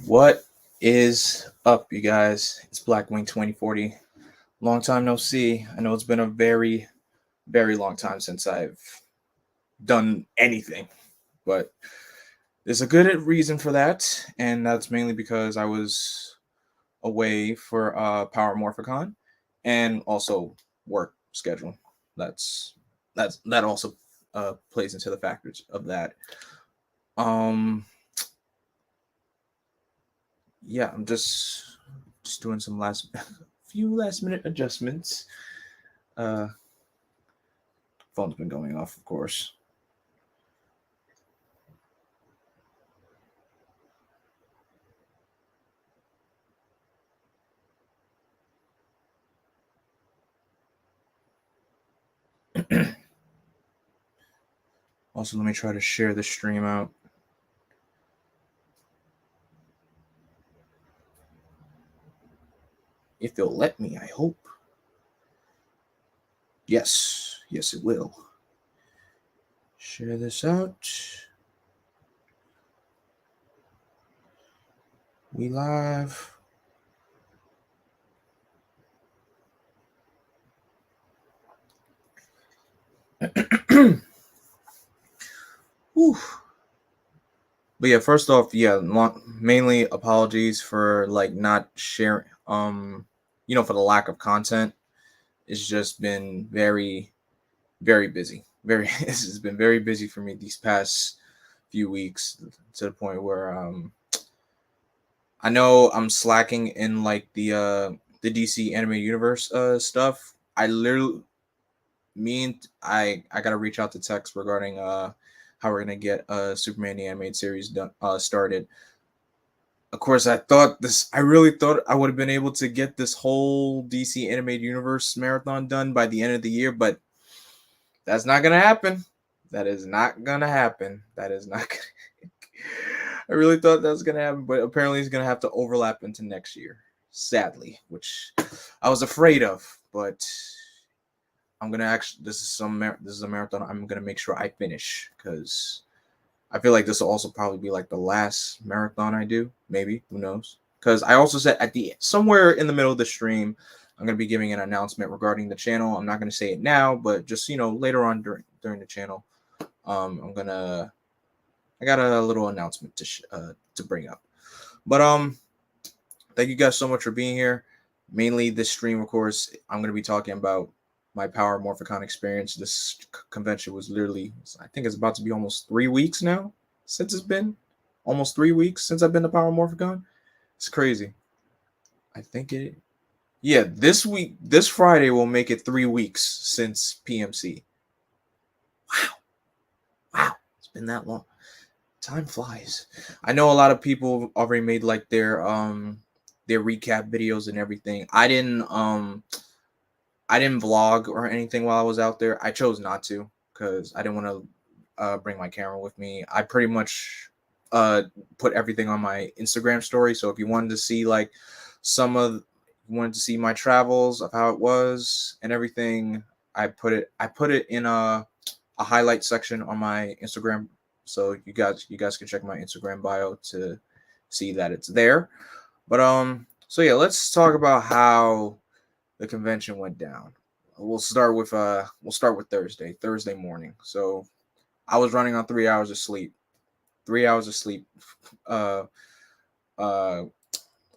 What is up, you guys? It's Blackwing 2040. Long time no see. I know it's been a very, very long time since I've done anything, but there's a good reason for that, and that's mainly because I was away for Power Morphicon and also work schedule. That's that also plays into the factors of that. Um, yeah, I'm just doing some few last minute adjustments. Uh, Phone's been going off, of course. Also, let me try to share the stream out. If they'll let me, I hope. Yes, yes, it will. Share this out. We live. Whew. But yeah, first off, yeah, mainly apologies for like not sharing. For the lack of content. It's just been very, very busy. Very, this has been very busy for me these past few weeks to the point where I know I'm slacking in like the DC animated universe stuff. I literally me and I gotta reach out to Tex regarding how we're gonna get Superman the animated series done started. Of course, I really thought I would have been able to get this whole DC animated universe marathon done by the end of the year, but that's not gonna happen. That is not gonna happen. That is not gonna I really thought that was gonna happen, but apparently it's gonna have to overlap into next year. Sadly, which I was afraid of, but I'm gonna actually. This is a marathon. I'm gonna make sure I finish because I feel like this will also probably be like the last marathon I do. Maybe, who knows? Because I also said at the somewhere in the middle of the stream, I'm gonna be giving an announcement regarding the channel. I'm not gonna say it now, but just later on during the channel, I got a little announcement to bring up. But thank you guys so much for being here. Mainly this stream, of course, I'm going to be talking about my Power Morphicon experience. This convention was literally, I think it's about to be almost 3 weeks now since it's been almost 3 weeks since I've been to Power Morphicon. It's crazy. I think yeah, this Friday will make it 3 weeks since PMC. Wow. Wow. It's been that long. Time flies. I know a lot of people already made like their recap videos and everything. I didn't vlog or anything while I was out there. I chose not to because I didn't want to bring my camera with me. I pretty much put everything on my Instagram story. So if you wanted to see like my travels of how it was and everything, I put it in a highlight section on my Instagram. So you guys can check my Instagram bio to see that it's there. But so yeah, let's talk about how the convention went down. We'll start with Thursday morning. So I was running on 3 hours of sleep. 3 hours of sleep uh uh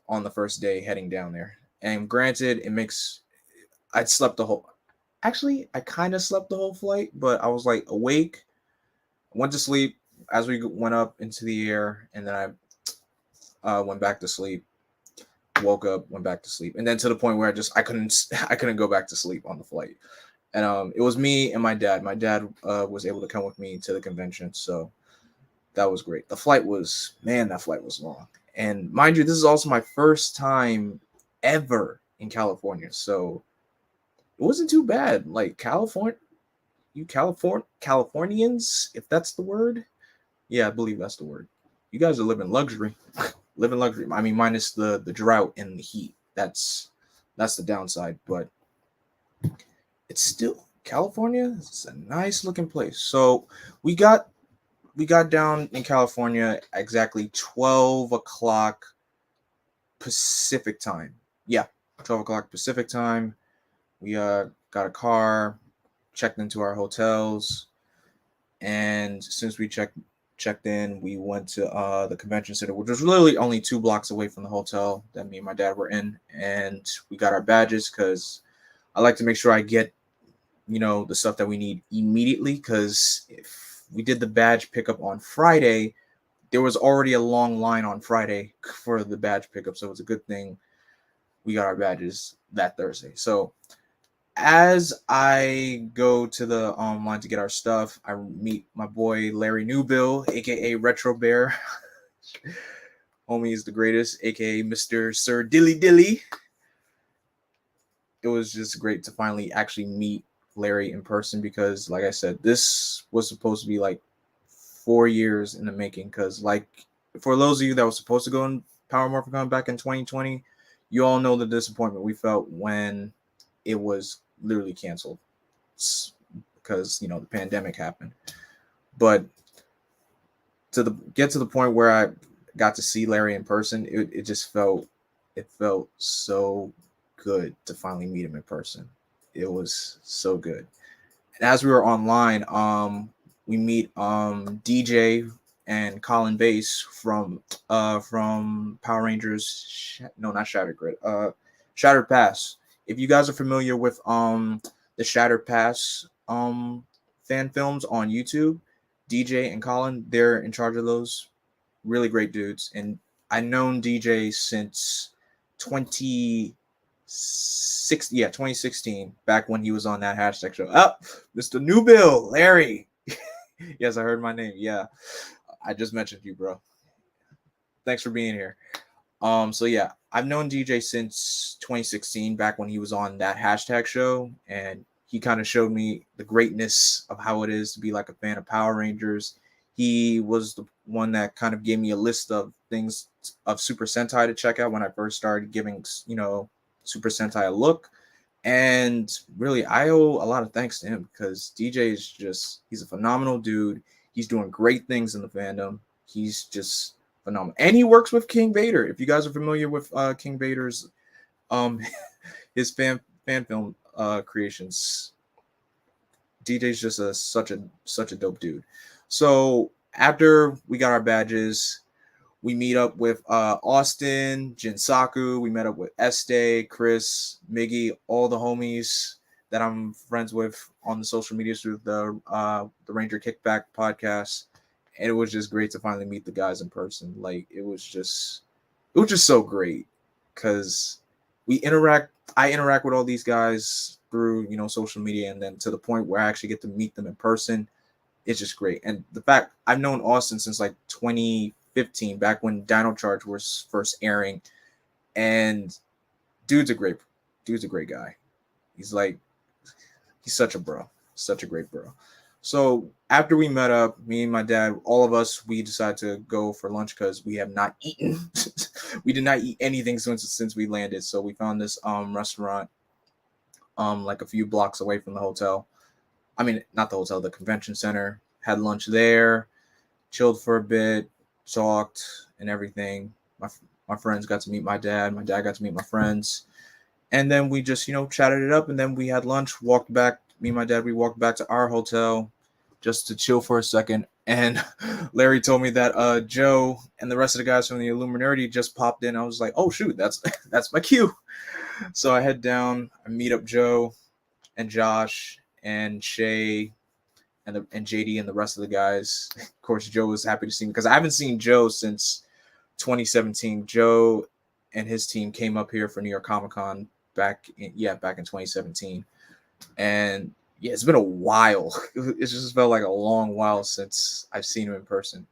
on the first day heading down there. And granted, I'd slept the whole actually I kind of slept the whole flight, but I was like awake, went to sleep as we went up into the air, and then I went back to sleep, woke up, went back to sleep, and then to the point where I couldn't go back to sleep on the flight. And it was me and my dad. My dad was able to come with me to the convention, so that was great. That flight was long, and mind you, this is also my first time ever in California, so it wasn't too bad. Like Californians, if that's the word. Yeah, I believe that's the word. You guys are living luxury. Living luxury. I mean, minus the drought and the heat. That's the downside, but it's still California. It's a nice looking place. So we got down in California exactly 12 o'clock Pacific time. Yeah, 12 o'clock Pacific time. We got a car, checked into our hotels, and as soon as we checked in, we went to the convention center, which was literally only 2 blocks away from the hotel that me and my dad were in, and we got our badges because I like to make sure I get the stuff that we need immediately, because if we did the badge pickup on Friday, there was already a long line on Friday for the badge pickup, so it's a good thing we got our badges that Thursday. So as I go to the line to get our stuff, I meet my boy Larry Newbill, aka Retro Bear. Homie is the greatest, aka Mr. Sir Dilly Dilly. It was just great to finally actually meet Larry in person, because, like I said, this was supposed to be like 4 years in the making. Because, like, for those of you that was supposed to go in Power Morphicon back in 2020, you all know the disappointment we felt when it was literally canceled because the pandemic happened. But to get to the point where I got to see Larry in person, it just felt so good to finally meet him in person. It was so good. And as we were online, we meet DJ and Colin Bass from Power Rangers. No, not Shattered Grid. Shattered Pass. If you guys are familiar with the Shattered Pass fan films on YouTube, DJ and Colin, they're in charge of those. Really great dudes, and I've known DJ since 2016, back when he was on that hashtag show. Oh, Mr. New Bill, Larry. Yes, I heard my name. Yeah, I just mentioned you, bro. Thanks for being here. So yeah, I've known DJ since 2016, back when he was on that hashtag show, and he kind of showed me the greatness of how it is to be like a fan of Power Rangers. He was the one that kind of gave me a list of things of Super Sentai to check out when I first started giving Super Sentai a look. And really, I owe a lot of thanks to him, because DJ is he's a phenomenal dude. He's doing great things in the fandom. He's just phenomenal. And he works with King Vader. If you guys are familiar with King Vader's his fan film creations, DJ's just such a dope dude. So after we got our badges, we meet up with Austin, Jinsaku. We met up with Este, Chris, Miggy, all the homies that I'm friends with on the social media through the Ranger Kickback podcast. And it was just great to finally meet the guys in person. Like, it was just so great, because I interact with all these guys through social media, and then to the point where I actually get to meet them in person. It's just great. And the fact I've known Austin since like 2015, back when Dino Charge was first airing, and dude's a great guy. He's such a great bro. So after we met up, me and my dad, all of us, we decided to go for lunch, because we have not eaten. We did not eat anything since we landed. So we found this restaurant like a few blocks away from the hotel. I mean, not the hotel, the convention center. Had lunch there, chilled for a bit, talked and everything. My friends got to meet my dad. My dad got to meet my friends. And then we just, chatted it up. And then we had lunch, walked back. Me and my dad, we walked back to our hotel just to chill for a second. And Larry told me that Joe and the rest of the guys from the Illuminati just popped in. I was like, oh, shoot, that's my cue. So I head down, I meet up Joe and Josh and Shay and JD and the rest of the guys. Of course, Joe was happy to see me, because I haven't seen Joe since 2017. Joe and his team came up here for New York Comic Con back in 2017. And yeah, it's been a while. It just felt like a long while since I've seen him in person.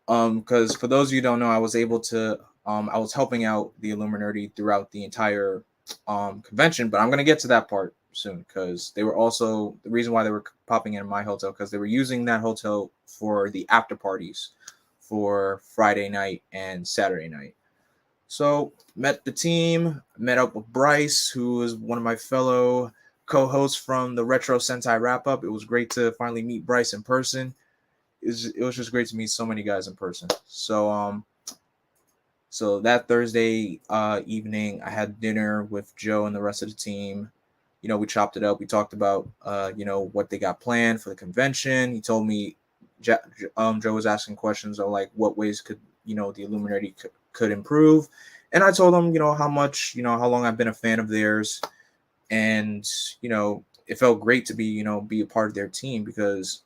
Because for those of you who don't know, I was able to I was helping out the Illuminati throughout the entire convention, but I'm gonna get to that part soon, because they were also the reason why they were popping in my hotel, because they were using that hotel for the after parties for Friday night and Saturday night. So met the team, met up with Bryce, who is one of my fellow co-hosts from the Retro Sentai Wrap Up. It was great to finally meet Bryce in person. It was just great to meet so many guys in person. So So that Thursday evening, I had dinner with Joe and the rest of the team. We chopped it up. We talked about what they got planned for the convention. He told me, Joe was asking questions of like what ways could the Illuminati could improve, and I told him how much how long I've been a fan of theirs, and it felt great to be a part of their team because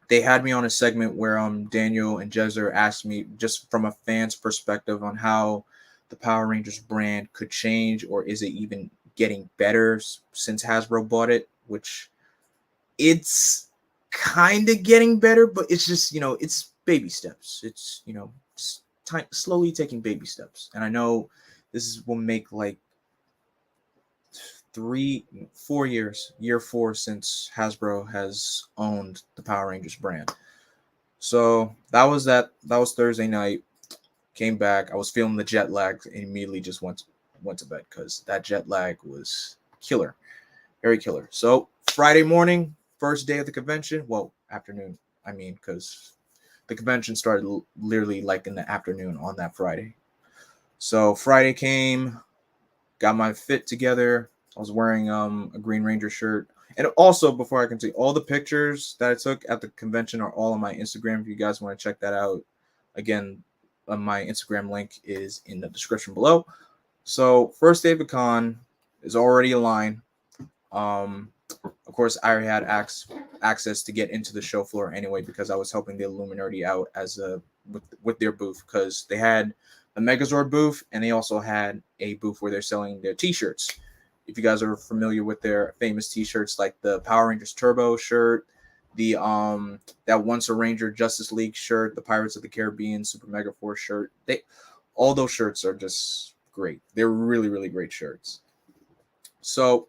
they had me on a segment where Daniel and Jezer asked me just from a fan's perspective on how the Power Rangers brand could change, or is it even getting better since Hasbro bought it, which it's kind of getting better, but it's just it's baby steps. It's just slowly taking baby steps, and I know will make like 4 years, year 4 since Hasbro has owned the Power Rangers brand. So that was Thursday night. Came back. I was feeling the jet lag and immediately just went to bed because that jet lag was killer, very killer. So Friday morning, first day of the convention. Well, afternoon. I mean, because the convention started literally like in the afternoon on that Friday. So Friday came, got my fit together. I was wearing a Green Ranger shirt. And also, before I continue, all the pictures that I took at the convention are all on my Instagram. If you guys want to check that out, again, my Instagram link is in the description below. So, first day of the con is already a line. Of course, I already had access to get into the show floor anyway because I was helping the Illuminati out with their booth because they had a Megazord booth and they also had a booth where they're selling their T-shirts. If you guys are familiar with their famous T-shirts, like the Power Rangers Turbo shirt, the that Once a Ranger Justice League shirt, the Pirates of the Caribbean Super Mega Force shirt, all those shirts are just great. They're really, really great shirts. So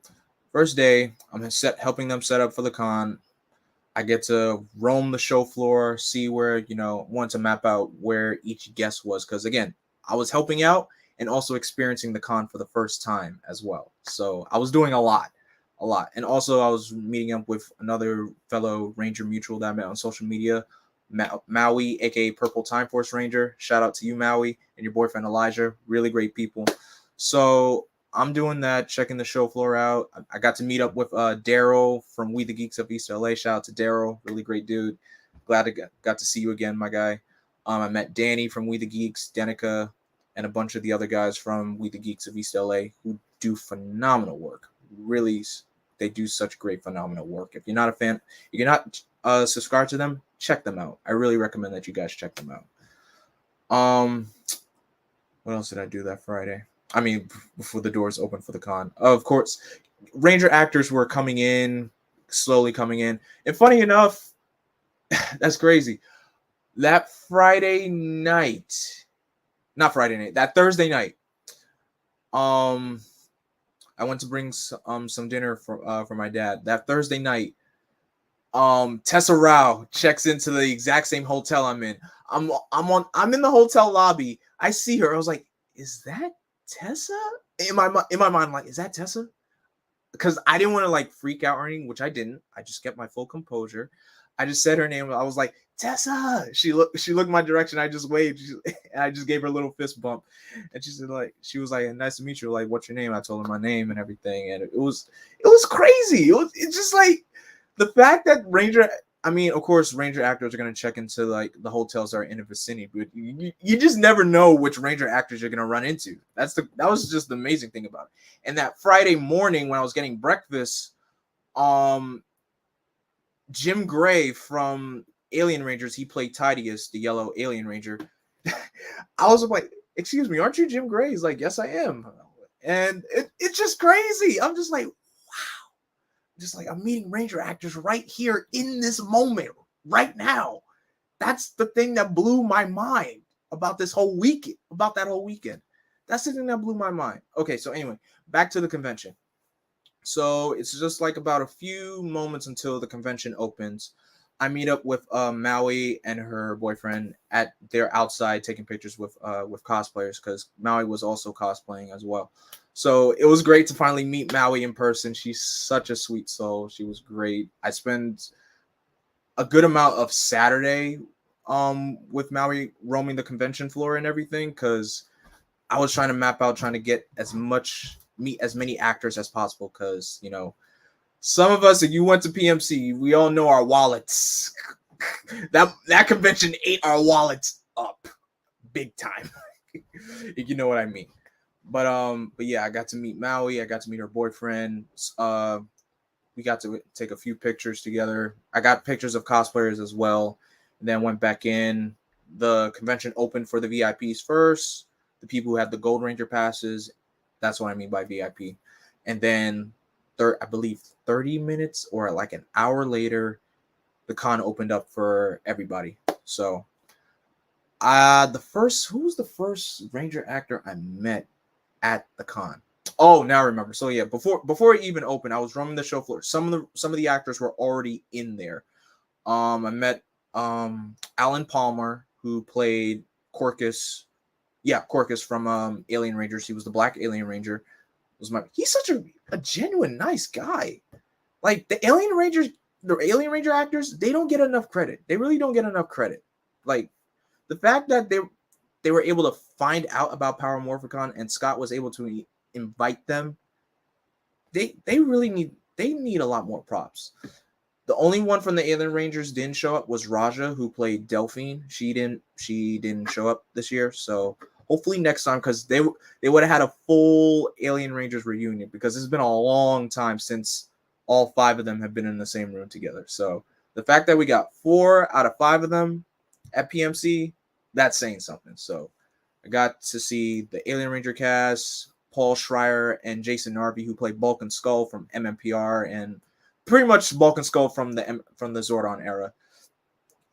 first day, I'm helping them set up for the con. I get to roam the show floor, see where, want to map out where each guest was. Because again, I was helping out and also experiencing the con for the first time as well. So I was doing a lot. And also I was meeting up with another fellow Ranger mutual that I met on social media, Maui, aka Purple Time Force Ranger. Shout out to you, Maui, and your boyfriend Elijah. Really great people. So I'm doing that, checking the show floor out. I got to meet up with Daryl from We the Geeks of East LA. Shout out to Daryl, really great dude. Glad to got to see you again, my guy. I met Danny from We the Geeks, Danica, and a bunch of the other guys from We the Geeks of East LA who do phenomenal work. Really, they do such great, phenomenal work. If you're not a fan, if you're not subscribed to them, check them out. I really recommend that you guys check them out. What else did I do that Friday? I mean, before the doors open for the con. Of course, Ranger actors were slowly coming in. And funny enough, that's crazy. That Thursday night, I went to bring some dinner for my dad. That Thursday night, Tessa Rao checks into the exact same hotel I'm in. I'm in the hotel lobby. I see her. I was like, is that Tessa? In my mind, I'm like, is that Tessa? Because I didn't want to like freak out or anything, which I didn't. I just kept my full composure. I just said her name. I was like, Tessa. She looked my direction. I just waved. And I just gave her a little fist bump. And she was like, nice to meet you. Like, what's your name? I told her my name and everything. And it was crazy. It's just like the fact that of course, Ranger actors are going to check into like the hotels that are in the vicinity, but you just never know which Ranger actors you're going to run into. That was just the amazing thing about it. And that Friday morning when I was getting breakfast, Jim Gray from Alien Rangers, he played Tidius, the yellow Alien Ranger. I was like, excuse me, aren't you Jim Gray? He's like, yes, I am. And it's just crazy. I'm just like, just like I'm meeting Ranger actors right here in this moment, right now. That's the thing that blew my mind about that whole weekend. That's the thing that blew my mind. Okay, so anyway, back to the convention. So it's just like about a few moments until the convention opens. I meet up with Maui and her boyfriend they're outside taking pictures with cosplayers because Maui was also cosplaying as well. So it was great to finally meet Maui in person. She's such a sweet soul. She was great. I spent a good amount of Saturday with Maui roaming the convention floor and everything, because I was trying to map out, trying to get meet as many actors as possible, because some of us, if you went to PMC, we all know our wallets. that convention ate our wallets up big time. If you know what I mean. But yeah, I got to meet Maui. I got to meet her boyfriend. We got to take a few pictures together. I got pictures of cosplayers as well. And then went back in. The convention opened for the VIPs first. The people who had the Gold Ranger passes. That's what I mean by VIP. And then, I believe 30 minutes or like an hour later, the con opened up for everybody. So, who was the first Ranger actor I met at the con? Oh, now I remember. So yeah, before it even opened, I was roaming the show floor. Some of the actors were already in there. I met Alan Palmer, who played Corcus. Yeah, Corcus from Alien Rangers. He was the Black Alien Ranger. He's such a genuine nice guy. Like the Alien Ranger actors, they don't get enough credit. They really don't get enough credit. Like the fact that they were able to find out about Power Morphicon and Scott was able to invite them. They need a lot more props. The only one from the Alien Rangers didn't show up was Raja, who played Delphine. She didn't show up this year, so hopefully next time, because they would have had a full Alien Rangers reunion, because it's been a long time since all 5 of them have been in the same room together. So the fact that we got 4 out of 5 of them at PMC, that's saying something. So I got to see the Alien Ranger cast, Paul Schreier and Jason Narby, who played Bulk and Skull from MMPR, and pretty much Bulk and Skull from the Zordon era.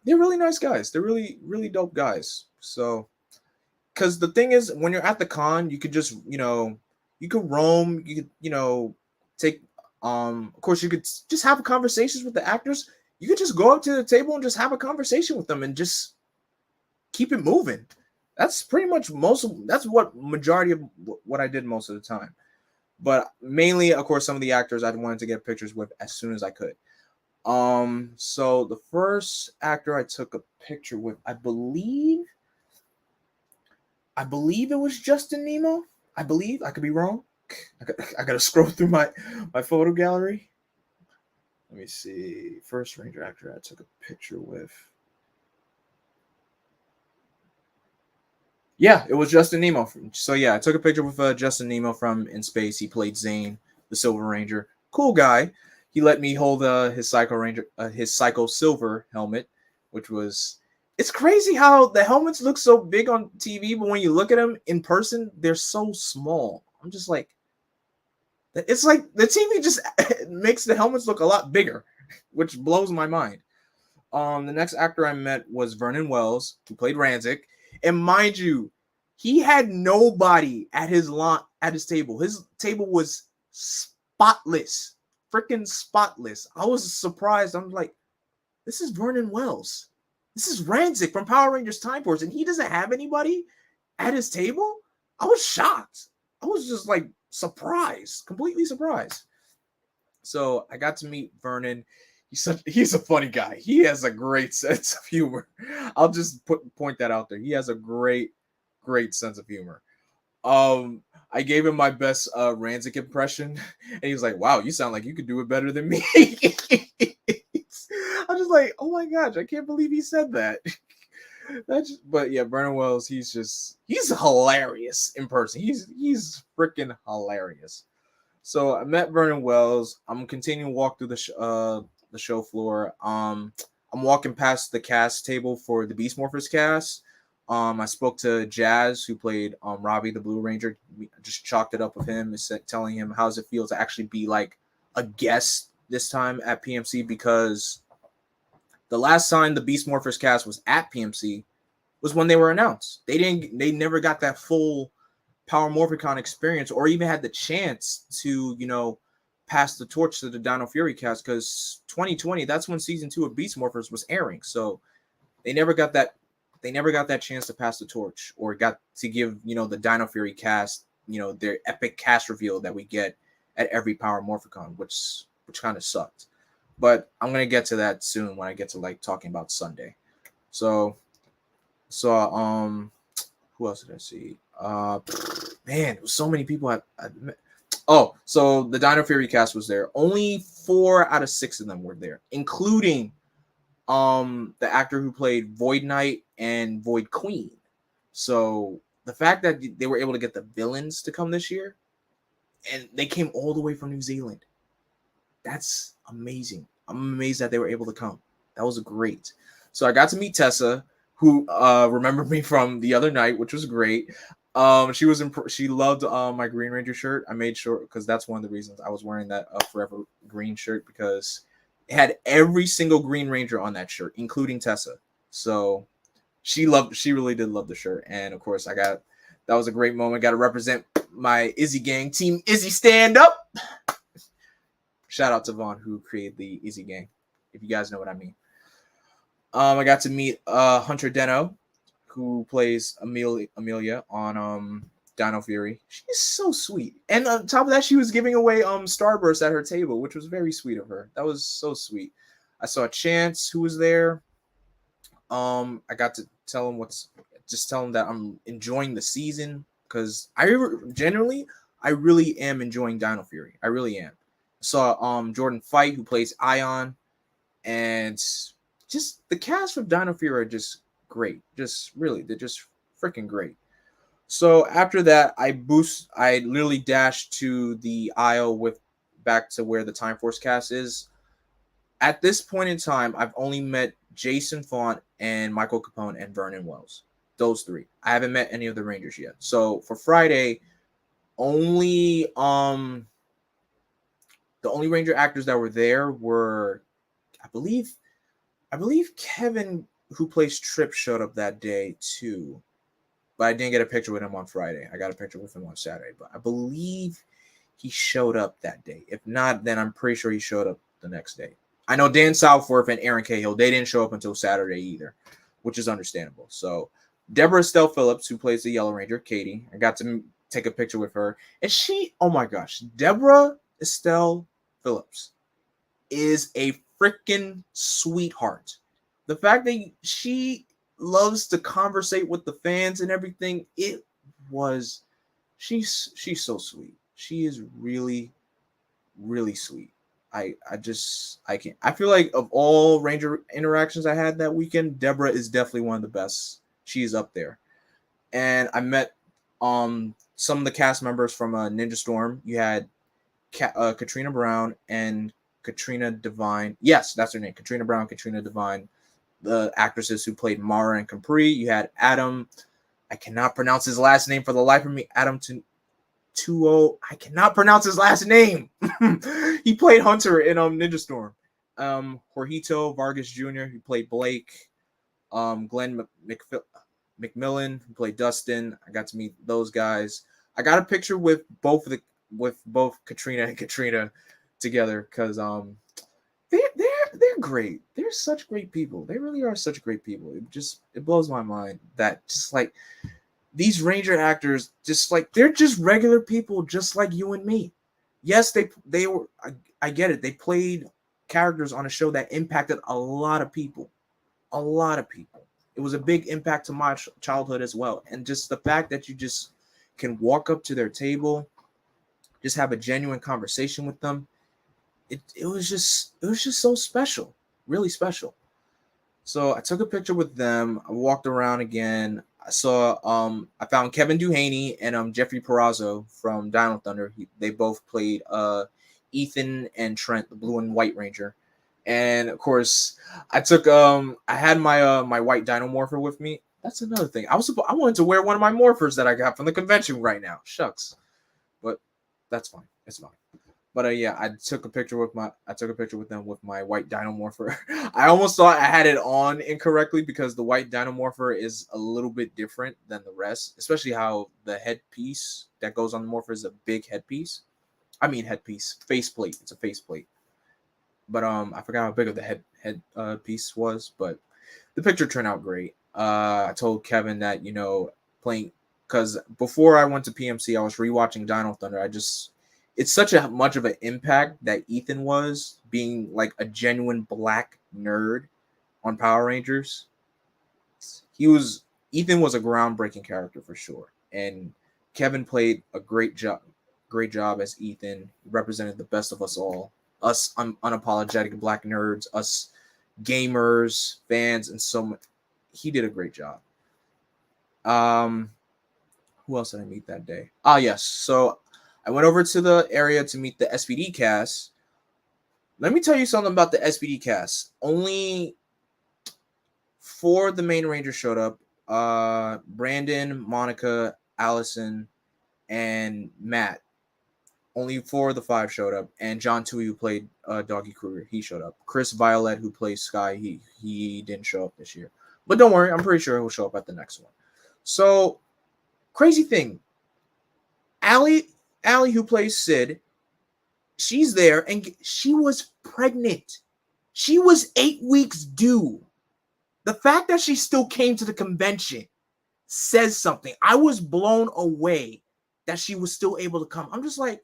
They're really nice guys. They're really, really dope guys. So, because the thing is, when you're at the con, you could just, you could roam. You could, take, of course, you could just have conversations with the actors. You could just go up to the table and just have a conversation with them and just keep it moving. That's pretty much that's what majority of what I did most of the time. But mainly, of course, some of the actors I wanted to get pictures with as soon as I could. So the first actor I took a picture with, I believe it was Justin Nemo. I believe. I could be wrong. I gotta scroll through my photo gallery. Let me see. First Ranger actor I took a picture with. Yeah, it was Justin Nemo. So yeah, I took a picture with Justin Nemo from In Space. He played Zane, the Silver Ranger. Cool guy. He let me hold his Psycho Silver helmet, which was. It's crazy how the helmets look so big on TV, but when you look at them in person, they're so small. I'm just like, it's like the TV just makes the helmets look a lot bigger, which blows my mind. The next actor I met was Vernon Wells, who played Ranzik. And mind you, he had nobody at his table. His table was spotless, freaking spotless. I was surprised. I'm like, this is Vernon Wells. This is Ranzik from Power Rangers Time Force, and he doesn't have anybody at his table? I was shocked. I was just like surprised, completely surprised. So I got to meet Vernon. He's a funny guy. He has a great sense of humor. I'll just point that out there. He has a great sense of humor. I gave him my best Ranzik impression, and he was like, "Wow, you sound like you could do it better than me." I'm just like, "Oh my gosh, I can't believe he said that." But yeah, Vernon Wells, he's hilarious in person. He's freaking hilarious. So I met Vernon Wells. I'm continuing to walk through the show floor. I'm walking past the cast table for the Beast Morphers cast. I spoke to Jazz, who played Robbie the Blue Ranger. I just chalked it up with him and telling him how does it feel to actually be like a guest this time at PMC, because the last time the Beast Morphers cast was at PMC was when they were announced. They never got that full Power Morphicon experience, or even had the chance to, pass the torch to the Dino Fury cast, because 2020, that's when season 2 of Beast Morphers was airing. So they never got that chance to pass the torch, or got to give, the Dino Fury cast, their epic cast reveal that we get at every Power Morphicon, which kind of sucked. But I'm gonna get to that soon when I get to like talking about Sunday. So who else did I see? Man, so many people. Oh, so the Dino Fury cast was there. Only 4 out of 6 of them were there, including the actor who played Void Knight and Void Queen. So the fact that they were able to get the villains to come this year, and they came all the way from New Zealand, that's amazing. I'm amazed that they were able to come. That was great. So I got to meet Tessa, who remembered me from the other night, which was great. She loved my Green Ranger shirt. I made sure, because that's one of the reasons I was wearing that Forever Green shirt, because it had every single Green Ranger on that shirt, including Tessa. So she really did love the shirt, and of course that was a great moment. Got to represent my Izzy gang, Team Izzy, stand up. Shout out to Vaughn, who created the Izzy gang, if you guys know what I mean. I got to meet Hunter Deno, who plays Amelia on Dino Fury. She's so sweet. And on top of that, she was giving away Starburst at her table, which was very sweet of her. That was so sweet. I saw Chance, who was there. I got to tell him that I'm enjoying the season, because I really am enjoying Dino Fury. I really am. Saw Jordan Fight, who plays Ion, and just the cast of Dino Fury are just great. Just really, they're just freaking great. So after that, I literally dashed to the aisle with back to where the Time Force cast is. At this point in time, I've only met Jason Font and Michael Capone and Vernon Wells. Those 3. I haven't met any of the Rangers yet. So for Friday, only the only Ranger actors that were there were, I believe Kevin, who plays Trip, showed up that day too. But I didn't get a picture with him on Friday. I got a picture with him on Saturday. But I believe he showed up that day. If not, then I'm pretty sure he showed up the next day. I know Dan Southworth and Aaron Cahill, they didn't show up until Saturday either, which is understandable. So Deborah Estelle Phillips, who plays the Yellow Ranger, Katie, I got to take a picture with her. And oh my gosh, Deborah Estelle Phillips is a freaking sweetheart. The fact that she loves to conversate with the fans and everything, she's so sweet. She is really, really sweet. I can't. I feel like of all Ranger interactions I had that weekend, Deborah is definitely one of the best. She's up there. And I met some of the cast members from Ninja Storm. You had Katrina Brown and Katrina Devine. Yes, that's her name. Katrina Brown, Katrina Devine. The actresses who played Mara and Capri. You had Adam. I cannot pronounce his last name for the life of me. Adam Tuo. I cannot pronounce his last name. He played Hunter in Ninja Storm. Jorgito Vargas Jr., who played Blake. Glenn McMillan, who played Dustin. I got to meet those guys. I got a picture with both Katrina and Katrina together, because they're great. They're such great people. They really are such great people. It blows my mind that just like these Ranger actors, just like they're just regular people, just like you and me. Yes, they were. I get it. They played characters on a show that impacted a lot of people. A lot of people. It was a big impact to my childhood as well. And just the fact that you just can walk up to their table, just have a genuine conversation with them. It was just so special, really special. So I took a picture with them. I walked around again. I found Kevin Duhaney and Jeffrey Perazzo from Dino Thunder. They both played Ethan and Trent, the Blue and White Ranger. And of course, I had my white Dino Morpher with me. That's another thing. I wanted to wear one of my morphers that I got from the convention right now. Shucks, but that's fine. It's fine. But yeah, I took a picture with them with my white Dino Morpher. I almost thought I had it on incorrectly, because the white Dino Morpher is a little bit different than the rest, especially how the headpiece that goes on the Morpher is a big headpiece. I mean faceplate. It's a faceplate. But I forgot how big of the head piece was, but the picture turned out great. I told Kevin that, playing, because before I went to PMC, I was rewatching Dino Thunder. It's such a much of an impact that Ethan was, being like a genuine black nerd on Power Rangers. Ethan was a groundbreaking character for sure, and Kevin played a great job as Ethan. He represented the best of us all, us unapologetic black nerds, us gamers, fans, and so much. He did a great job. Um, who else did I meet that day? Ah, yes. So I went over to the area to meet the SPD cast. Let me tell you something about the SPD cast. Only 4 of the main Rangers showed up. Brandon, Monica, Allison, and Matt. Only 4 of the 5 showed up, and John Tui, who played Doggy Kruger, he showed up. Chris Violet, who plays Sky, he didn't show up this year. But don't worry, I'm pretty sure he'll show up at the next one. So, crazy thing, Allie, who plays Sid, she's there, and she was pregnant. She was 8 weeks due. The fact that she still came to the convention says something. I was blown away that she was still able to come. I'm just like,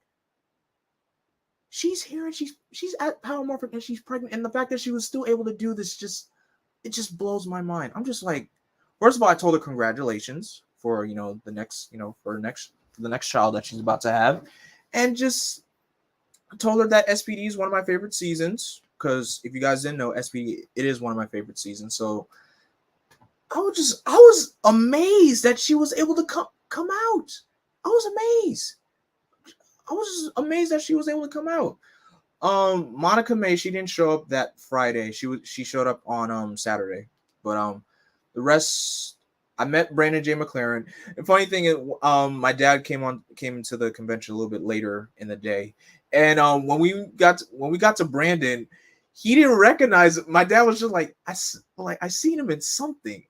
she's here and she's at Power Morphicon and she's pregnant, and the fact that she was still able to do this just blows my mind. I'm just like, first of all, I told her congratulations for the next for the next child that she's about to have, and just told her that SPD is one of my favorite seasons, because if you guys didn't know, SPD, it is one of my favorite seasons. So I was amazed that she was able to come out. I was amazed. I was just amazed that she was able to come out. Monica May, she didn't show up that Friday. She showed up on Saturday. But the rest, I met Brandon J. McLaren. The funny thing is, my dad came into the convention a little bit later in the day, and when we got to Brandon, he didn't recognize it. My dad was just like, I seen him in something.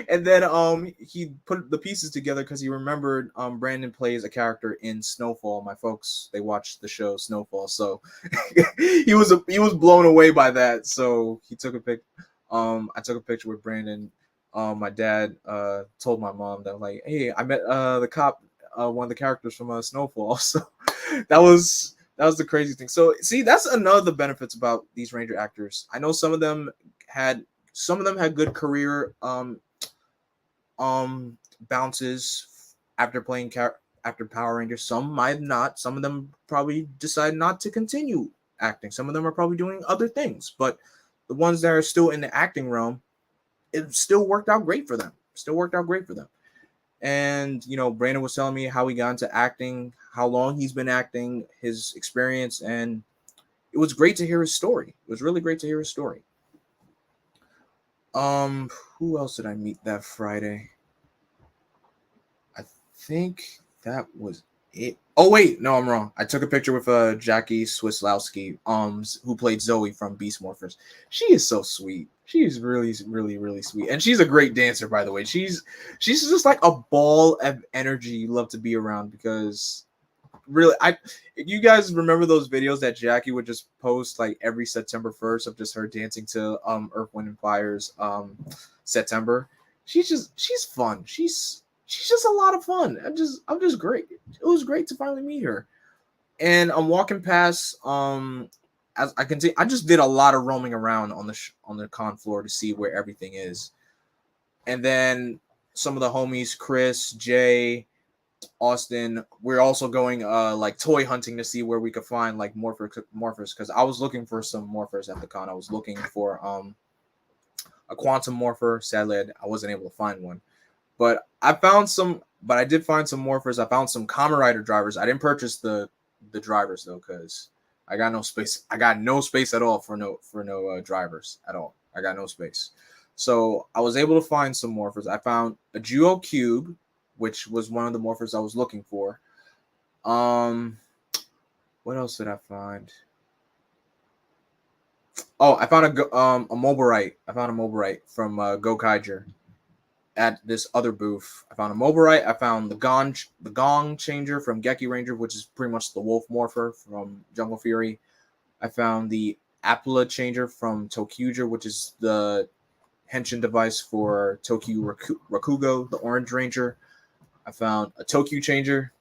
And then he put the pieces together because he remembered Brandon plays a character in Snowfall. My folks, they watched the show Snowfall, so he was blown away by that. So he took a pic. I took a picture with Brandon. My dad told my mom that, like, hey, I met the cop, one of the characters from Snowfall. So that was the crazy thing. So see, that's another of the benefits about these Ranger actors. I know some of them had good career bounces after playing after Power Rangers. Some might not. Some of them probably decide not to continue acting. Some of them are probably doing other things. But the ones that are still in the acting realm, it still worked out great for them. And Brandon was telling me how he got into acting, how long he's been acting, his experience, and it was great to hear his story. It was really great to hear his story. Who else did I meet that Friday? I think that was it. Oh wait, no, I'm wrong. I took a picture with Jackie Swislowski, who played Zoe from Beast Morphers. She is so sweet. She is really, really, really sweet, and she's a great dancer, by the way. She's just like a ball of energy you love to be around, because really, if you guys remember those videos that Jackie would just post like every September 1st of just her dancing to Earth, Wind and Fire's September. She's fun. She's just a lot of fun. I'm just great. It was great to finally meet her. And I'm walking past as I continue, I just did a lot of roaming around on the con floor to see where everything is. And then some of the homies, Chris, Jay, Austin, we're also going like toy hunting to see where we could find like morphers, because I was looking for some morphers at the con. I was looking for a quantum morpher. Sadly, I wasn't able to find one, but I found some. But I did find some morphers. I found some Kamen Rider drivers. I didn't purchase the drivers though, because I got no space. I got no space at all for no drivers at all. I got no space. So I was able to find some morphers. I found a Duo Cube, which was one of the morphers I was looking for. What else did I find? Oh, I found a Mobarite. I found a Mobarite from Gokaiger at this other booth. I found a Mobarite. I found the Gong Changer from Geki Ranger, which is pretty much the Wolf Morpher from Jungle Fury. I found the Apla Changer from Tokyuger, which is the Henshin device for Tokyu Rakugo, the Orange Ranger. I found a Tokyo Changer.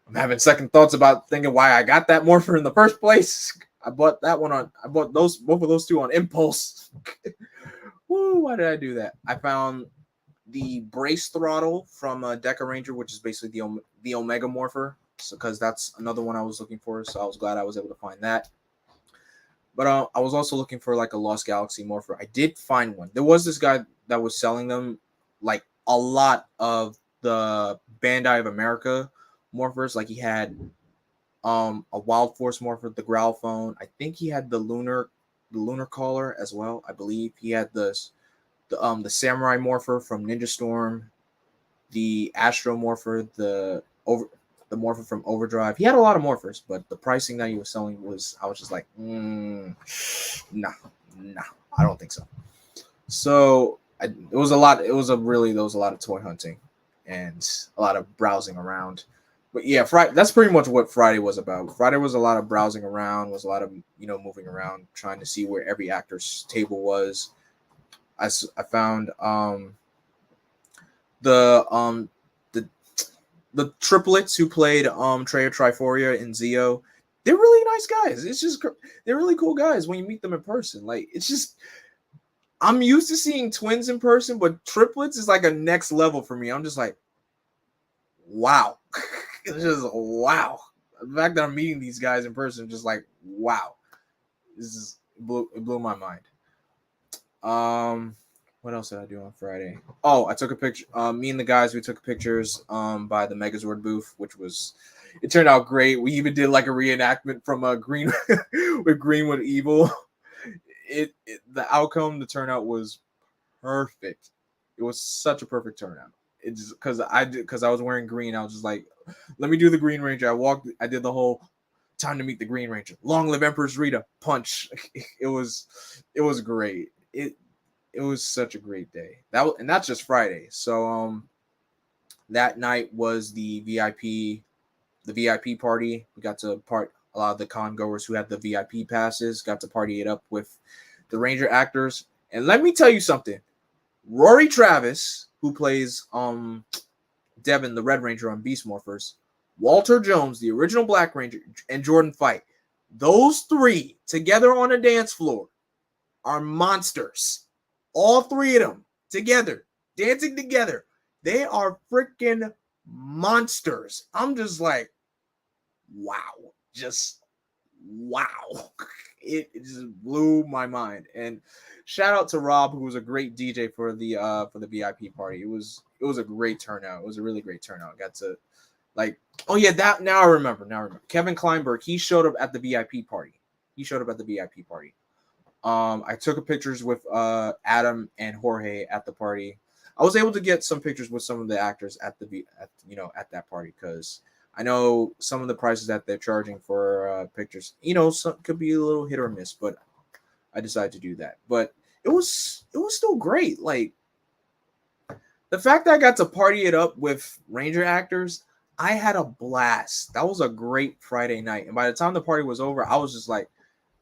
I'm having second thoughts about thinking why I got that morpher in the first place. I bought both of those two on impulse. Woo, why did I do that? I found the brace throttle from Deca Ranger, which is basically the Omega Morpher, because that's another one I was looking for. So I was glad I was able to find that. But I was also looking for like a Lost Galaxy Morpher. I did find one. There was this guy that was selling them, like a lot of the Bandai of America morphers. Like he had a Wild Force morpher, the Growl Phone. I think he had the Lunar Caller as well. I believe he had the Samurai Morpher from Ninja Storm, the Astro Morpher, the Morpher from Overdrive. He had a lot of morphers, but the pricing that he was selling was, I was just like, nah, I don't think so. So there was a lot of toy hunting and a lot of browsing around. But yeah, that's pretty much what Friday was about. Friday was a lot of browsing around, was a lot of moving around, trying to see where every actor's table was. I found the the triplets who played Treya Triforia and Zio. They're really nice guys. It's just they're really cool guys when you meet them in person. Like it's just I'm used to seeing twins in person, but triplets is like a next level for me. I'm just like, wow. It's just wow. The fact that I'm meeting these guys in person, just like, wow. It blew my mind. What else did I do on Friday? Oh, I took a picture. Me and the guys, we took pictures by the Megazord booth, it turned out great. We even did like a reenactment from Green with Greenwood Evil. The outcome, the turnout was perfect. It was such a perfect turnout. It's because I was wearing green. I was just like, let me do the Green Ranger. I did the whole time to meet the Green Ranger. Long live Empress Rita. Punch. It was great. It was such a great day. And that's just Friday. So that night was the VIP party. We got to a lot of the con goers who had the VIP passes got to party it up with the Ranger actors. And let me tell you something. Rory Travis, who plays Devin, the Red Ranger on Beast Morphers, Walter Jones, the original Black Ranger, and Jordan Fight. Those three together on a dance floor are monsters. All three of them together, dancing together. They are freaking monsters. I'm just like, wow. Just wow. It just blew my mind. And shout out to Rob, who was a great DJ for the VIP party. It was a great turnout. It was a really great turnout. Got to oh yeah, now I remember. Kevin Kleinberg, he showed up at the VIP party. I took pictures with Adam and Jorge at the party. I was able to get some pictures with some of the actors at that party because I know some of the prices that they're charging for pictures, some could be a little hit or miss, but I decided to do that. But it was still great. Like the fact that I got to party it up with Ranger actors, I had a blast. That was a great Friday night. And by the time the party was over, I was just like,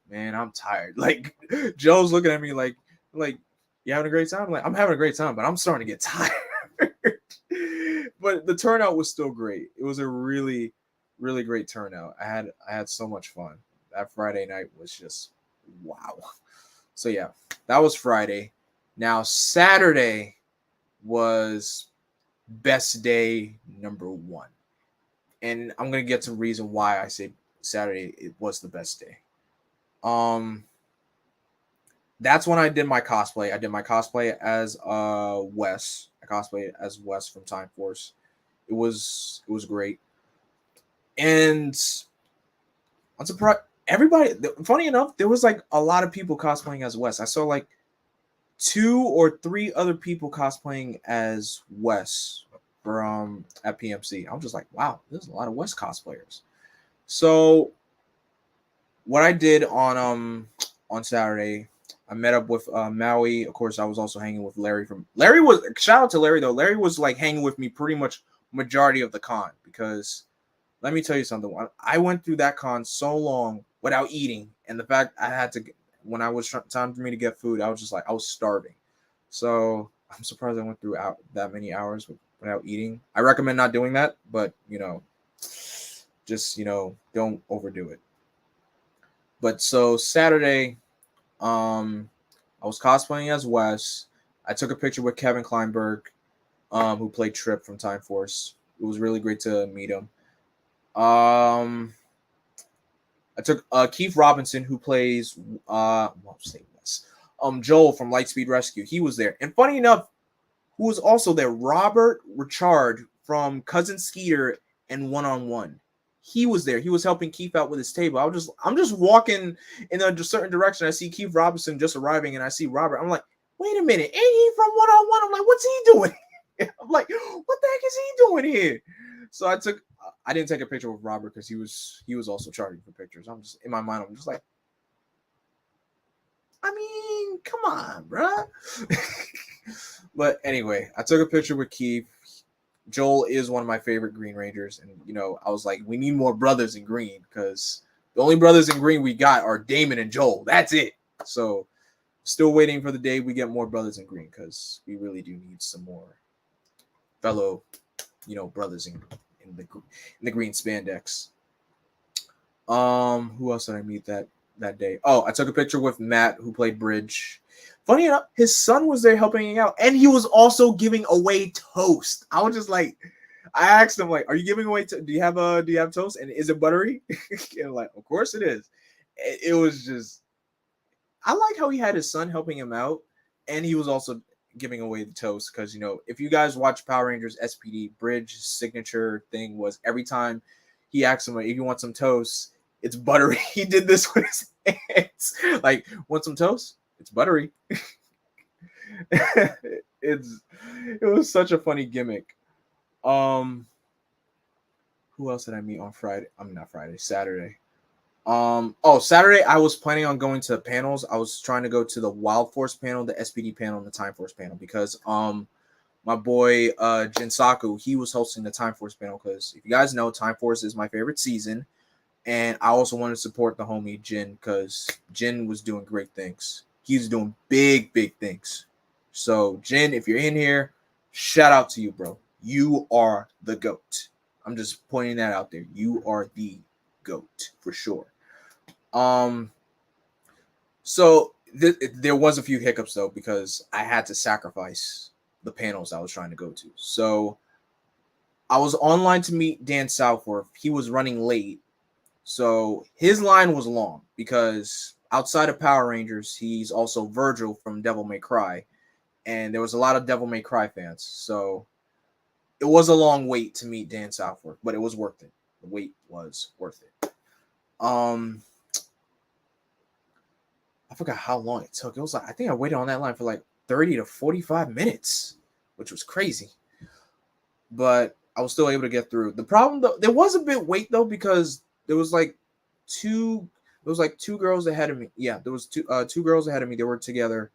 man, I'm tired. Like Joe's looking at me like you having a great time? I'm like, I'm having a great time, but I'm starting to get tired. But the turnout was still great. It was a really, really great turnout. I had so much fun. That Friday night was just wow. So yeah, that was Friday. Now Saturday was best day number 1. And I'm gonna get to reason why I say Saturday it was the best day. That's when I did my cosplay. I did my cosplay as Wes. I cosplayed as Wes from Time Force. It was great. And I'm surprised everybody, funny enough, there was like a lot of people cosplaying as Wes. I saw like 2 or 3 other people cosplaying as Wes from at PMC. I'm just like, wow, there's a lot of Wes cosplayers. So what I did on Saturday, I met up with Maui. Of course, I was also hanging with Larry shout out to Larry though. Larry was like hanging with me pretty much majority of the con because let me tell you something. I went through that con so long without eating, and the fact I had to, when I was time for me to get food, I was just like, I was starving. So I'm surprised I went through that many hours without eating. I recommend not doing that, but just don't overdo it. But so Saturday, I was cosplaying as Wes. I took a picture with Kevin Kleinberg, who played Trip from Time Force. It was really great to meet him. I took Keith Robinson, who plays Joel from Lightspeed Rescue. He was there, and funny enough, who was also there, Robert Richard from Cousin Skeeter and One on One. He was there. He was helping Keith out with his table. I'm just walking in a certain direction. I see Keith Robinson just arriving, and I see Robert. I'm like, wait a minute, ain't he from One on One? I'm like, what's he doing? I'm like, what the heck is he doing here? So I didn't take a picture with Robert because he was also charging for pictures. I'm just in my mind. I'm just like, I mean, come on, bruh. But anyway, I took a picture with Keith. Joel is one of my favorite Green Rangers, and I was like, we need more brothers in green because the only brothers in green we got are Damon and Joel. That's it. So, still waiting for the day we get more brothers in green because we really do need some more fellow, brothers in the green spandex. Who else did I meet that day? Oh, I took a picture with Matt, who played Bridge. Funny enough, his son was there helping out, and he was also giving away toast. I was just like, I asked him, like, "Are you giving away? Do you have toast? And is it buttery?" And like, of course it is. It was just, I like how he had his son helping him out, and he was also giving away the toast because if you guys watch Power Rangers SPD, Bridge's signature thing was every time he asked him, like, if you want some toast, it's buttery. He did this with his hands, like, want some toast? It's buttery. It was such a funny gimmick. Who else did I meet on Friday? I mean, not Friday, Saturday. Saturday I was planning on going to panels. I was trying to go to the Wild Force panel, the SPD panel, and the Time Force panel because my boy Jinsaku, he was hosting the Time Force panel because if you guys know, Time Force is my favorite season, and I also wanted to support the homie Jin because Jin was doing great things. He's doing big things. So Jin, if you're in here, shout out to you, bro. You are the GOAT. I'm just pointing that out there. You are the GOAT for sure. So there was a few hiccups though because I had to sacrifice the panels I was trying to go to. So I was online to meet Dan Southworth. He was running late, so his line was long because outside of Power Rangers, he's also Virgil from Devil May Cry, and there was a lot of Devil May Cry fans. So it was a long wait to meet Dan Southworth, but it was worth it. The wait was worth it. I forgot how long it took. It was like, I think I waited on that line for like 30 to 45 minutes, which was crazy. But I was still able to get through. The problem though, there was a bit wait though, because there was two girls ahead of me. Yeah, there was two girls ahead of me. They were together.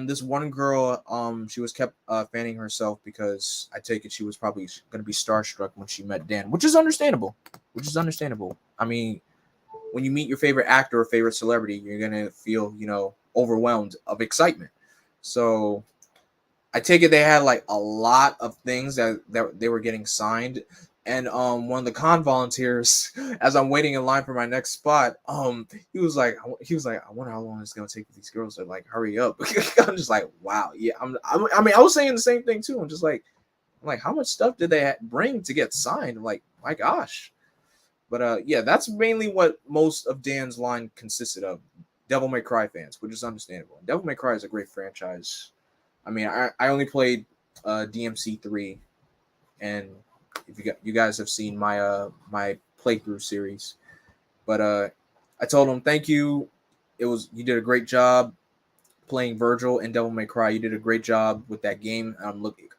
This one girl, she was kept fanning herself because I take it she was probably going to be starstruck when she met Dan, which is understandable. I mean, when you meet your favorite actor or favorite celebrity, you're going to feel, overwhelmed of excitement. So I take it they had like a lot of things that they were getting signed. And one of the con volunteers, as I'm waiting in line for my next spot, he was like, I wonder how long it's gonna take for these girls to like hurry up. I'm just like, wow, yeah. I mean, I was saying the same thing too. I'm just like, how much stuff did they bring to get signed? Like, my gosh. But yeah, that's mainly what most of Dan's line consisted of. Devil May Cry fans, which is understandable. Devil May Cry is a great franchise. I mean, I only played DMC 3, and if you guys have seen my my playthrough series, but I told him thank you. You did a great job playing Virgil in Devil May Cry. You did a great job with that game. I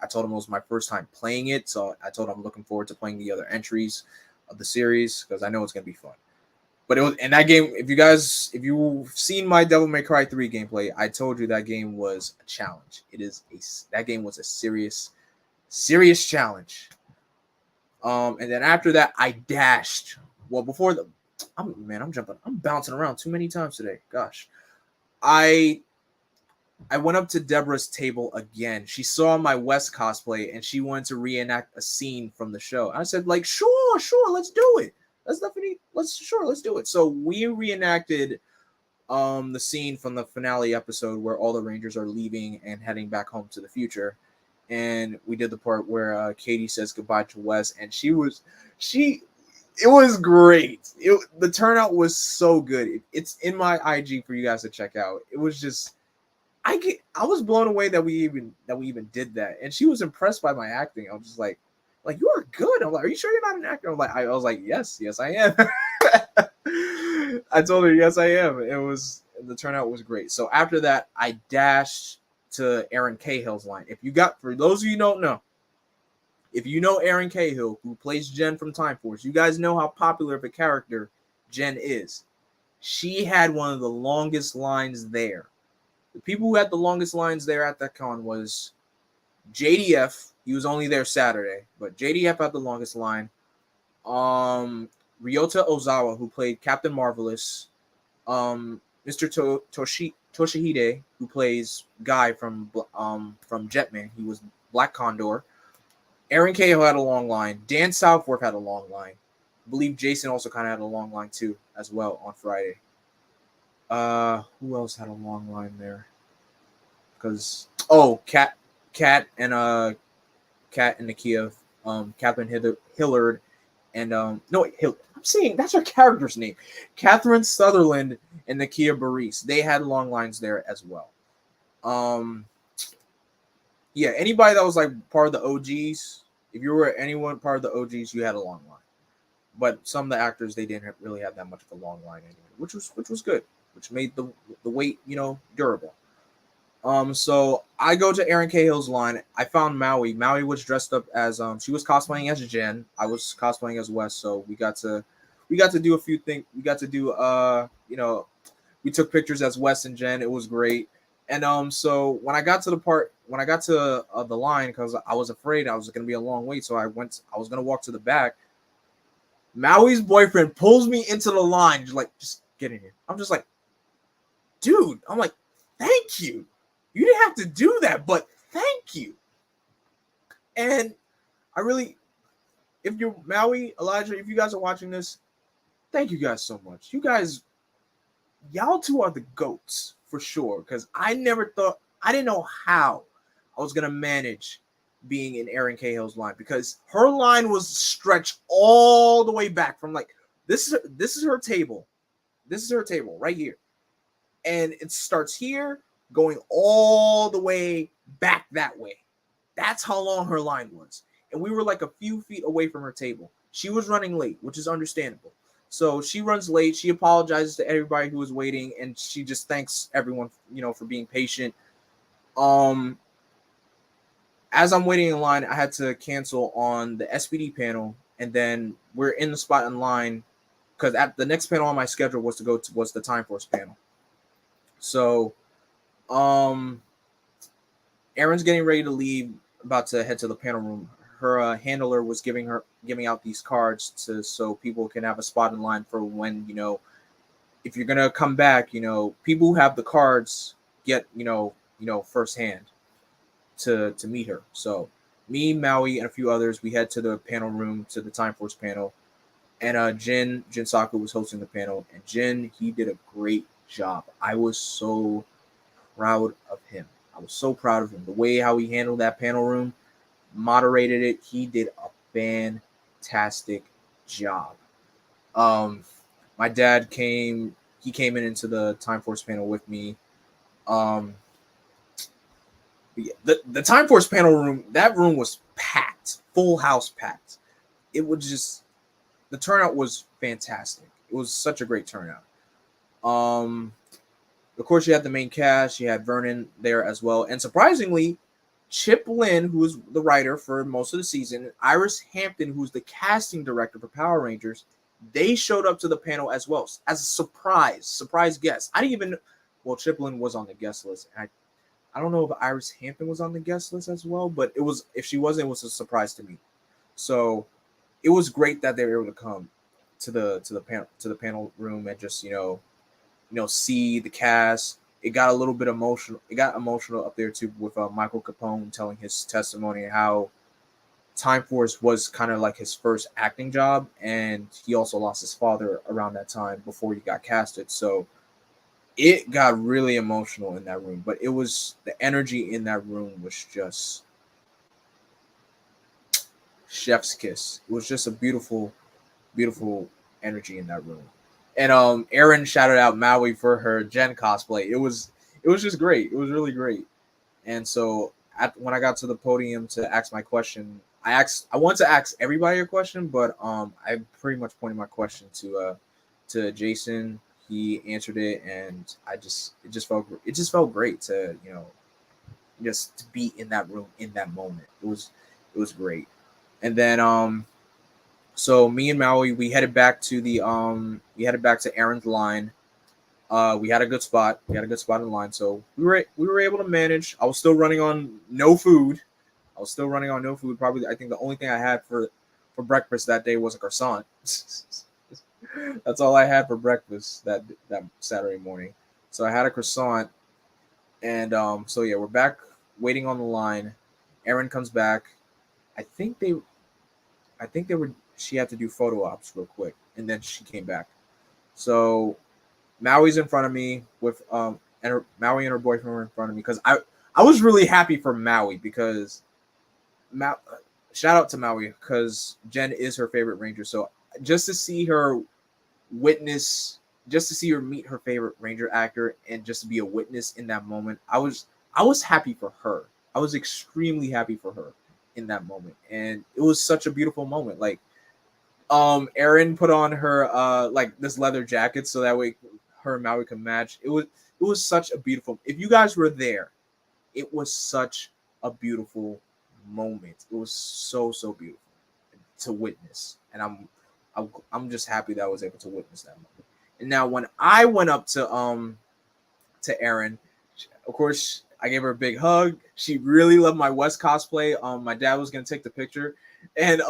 told him it was my first time playing it, so I told him I'm looking forward to playing the other entries of the series because I know it's gonna be fun. But it was in that game. If you've seen my Devil May Cry 3 gameplay, I told you that game was a challenge. That game was a serious challenge. And then after that, I dashed. Well, I'm bouncing around too many times today. Gosh, I went up to Deborah's table again. She saw my West cosplay and she wanted to reenact a scene from the show. I said, like, sure, let's do it. Let's do it. So we reenacted the scene from the finale episode where all the Rangers are leaving and heading back home to the future. And we did the part where Katie says goodbye to Wes, and she it was great. The turnout was so good. It's in my IG for you guys to check out. It was just I was blown away that we even did that, and she was impressed by my acting. I was just like you are good. I'm like, are you sure you're not an actor? I was like, yes, I am. I told her yes, I am. The turnout was great. So after that, I dashed to Aaron Cahill's line. For those of you who don't know, if you know Aaron Cahill, who plays Jen from Time Force, you guys know how popular of a character Jen is. She had one of the longest lines there. The people who had the longest lines there at that con was JDF. He was only there Saturday, but JDF had the longest line. Ryota Ozawa, who played Captain Marvelous. Mr. Toshihide, who plays Guy from Jetman. He was Black Condor. Aaron Cahill had a long line. Dan Southworth had a long line. I believe Jason also kind of had a long line too, as well, on Friday. Who else had a long line there? Because Kat and Nakia, Catherine Hillard, and I'm saying that's her character's name, Catherine Sutherland and Nakia Baris. They had long lines there as well. Yeah, anybody that was like part of the OGs, if you were anyone part of the OGs, you had a long line. But some of the actors, they didn't really have that much of a long line anyway, which was good, which made the wait, durable. So I go to Aaron Cahill's line. I found Maui. Maui was dressed up as she was cosplaying as Jen. I was cosplaying as Wes. So we got to do a few things. We got to do we took pictures as Wes and Jen. It was great. And so when I got to the line, because I was afraid I was going to be a long wait, so I was going to walk to the back. Maui's boyfriend pulls me into the line, just get in here. I'm just like, dude. I'm like, thank you. You didn't have to do that, but thank you. And I really, if you're Maui, Elijah, if you guys are watching this, thank you guys so much. Y'all two are the GOATs for sure. Because I didn't know how I was going to manage being in Aaron Cahill's line. Because her line was stretched all the way back from this is her table. This is her table right here. And it starts here, going all the way back that way. That's how long her line was. And we were like a few feet away from her table. She was running late, which is understandable. So she runs late. She apologizes to everybody who was waiting, and she just thanks everyone, for being patient. As I'm waiting in line, I had to cancel on the SPD panel, and then we're in the spot in line because at the next panel on my schedule was the Time Force panel. So, Aaron's getting ready to leave, about to head to the panel room. Her handler was giving out these cards so people can have a spot in line for when, if you're gonna come back, people who have the cards get, firsthand to meet her. So me, Maui, and a few others, we head to the panel room, to the Time Force panel, and Jin Saku was hosting the panel, and Jin, he did a great job. I was so proud of him. The way how he handled that panel room, moderated it. He did a fantastic job. My dad came into the Time Force panel with me. The Time Force panel room, that room was packed, full house packed. It was just, the turnout was fantastic. It was such a great turnout. Of course, you had the main cast. You had Vernon there as well. And surprisingly, Chip Lynn, who was the writer for most of the season, Iris Hampton, who's the casting director for Power Rangers, they showed up to the panel as well as a surprise guest. I didn't even, well, Chip Lynn was on the guest list. I don't know if Iris Hampton was on the guest list as well, but if she wasn't, it was a surprise to me. So it was great that they were able to come to the panel room and just see the cast. It got a little bit emotional. It got emotional up there too with Michael Capone telling his testimony and how Time Force was kind of like his first acting job, and he also lost his father around that time before he got casted. So it got really emotional in that room. But it was the energy in that room was just chef's kiss. It was just a beautiful, beautiful energy in that room. And Aaron shouted out Maui for her Jen cosplay. It was just great. It was really great. And so when I got to the podium to ask my question, I wanted to ask everybody a question, but I pretty much pointed my question to Jason. He answered it, and it just felt great to just to be in that room in that moment. It was great. And then so me and Maui, we headed back to Aaron's line. We had a good spot. We had a good spot in line, so we were able to manage. I was still running on no food. Probably, I think the only thing I had for breakfast that day was a croissant. That's all I had for breakfast that Saturday morning. So I had a croissant, and so yeah, we're back waiting on the line. Aaron comes back. I think they, I think they were. She had to do photo ops real quick, and then she came back. So Maui's in front of me with Maui and her boyfriend were in front of me because I was really happy for Maui because shout out to Maui because Jen is her favorite ranger. So just to see her witness, just to see her meet her favorite ranger actor, and just to be a witness in that moment, I was happy for her. I was extremely happy for her in that moment, and it was such a beautiful moment. Like Erin put on her like this leather jacket so that way her and Maui could match. It was such a beautiful. If you guys were there, it was such a beautiful moment. It was so beautiful to witness, and I'm just happy that I was able to witness that moment. And now when I went up to Erin, of course I gave her a big hug. She really loved my West cosplay. My dad was gonna take the picture, and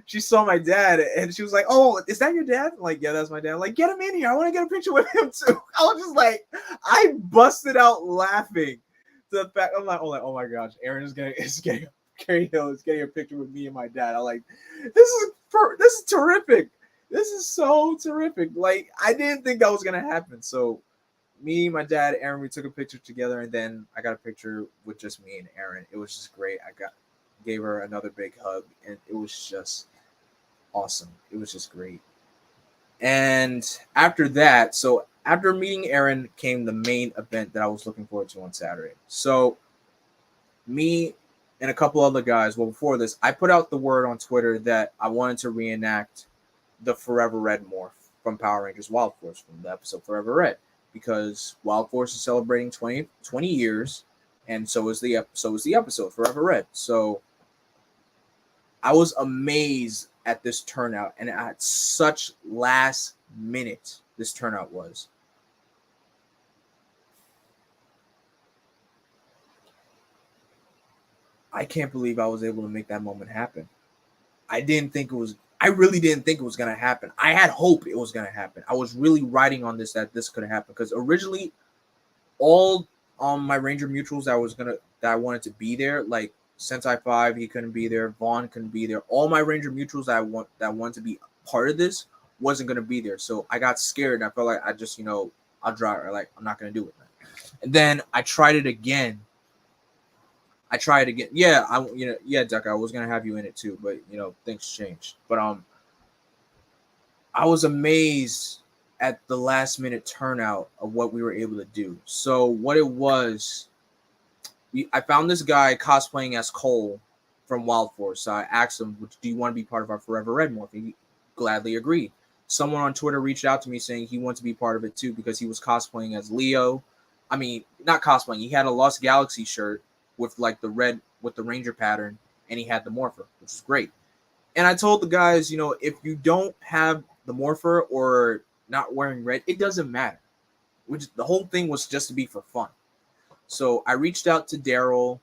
she saw my dad, and she was like, "Oh, is that your dad?" I'm like, yeah, that's my dad. I'm like, get him in here. I want to get a picture with him too. I was just like, I busted out laughing. To the fact, I'm like, oh my gosh, Aaron is getting Carrie Hill is getting a picture with me and my dad. I'm like, this is terrific. This is so terrific. Like, I didn't think that was gonna happen. So me, my dad, Aaron, we took a picture together, and then I got a picture with just me and Aaron. It was just great. Gave her another big hug, and it was just awesome. It was just great. And after that, so after meeting Aaron came the main event that I was looking forward to on Saturday. So me and a couple other guys, well, before this, I put out the word on Twitter that I wanted to reenact the Forever Red morph from Power Rangers Wild Force from the episode Forever Red, because Wild Force is celebrating 20 years, and so is the episode Forever Red. So I was amazed at this turnout, and at such last minute this turnout was. I can't believe I was able to make that moment happen. I really didn't think it was gonna happen. I had hope it was gonna happen. I was really riding on this that this could happen because originally all my Ranger mutuals that I wanted to be there, like Sentai 5, he couldn't be there, Vaughn couldn't be there. All my Ranger mutuals that wanted to be part of this wasn't gonna be there. So I got scared and I felt like I just, I'll draw it, or like I'm not gonna do it. And then I tried it again. Yeah, yeah, Duck, I was gonna have you in it too, but things changed. But I was amazed at the last minute turnout of what we were able to do. So what it was, I found this guy cosplaying as Cole from Wild Force. So I asked him, "Do you want to be part of our Forever Red morph?" He gladly agreed. Someone on Twitter reached out to me saying he wanted to be part of it too because he was cosplaying as Leo. I mean, not cosplaying. He had a Lost Galaxy shirt with like the red with the Ranger pattern, and he had the morpher, which was great. And I told the guys, if you don't have the morpher or not wearing red, it doesn't matter. Which the whole thing was just to be for fun. So I reached out to Daryl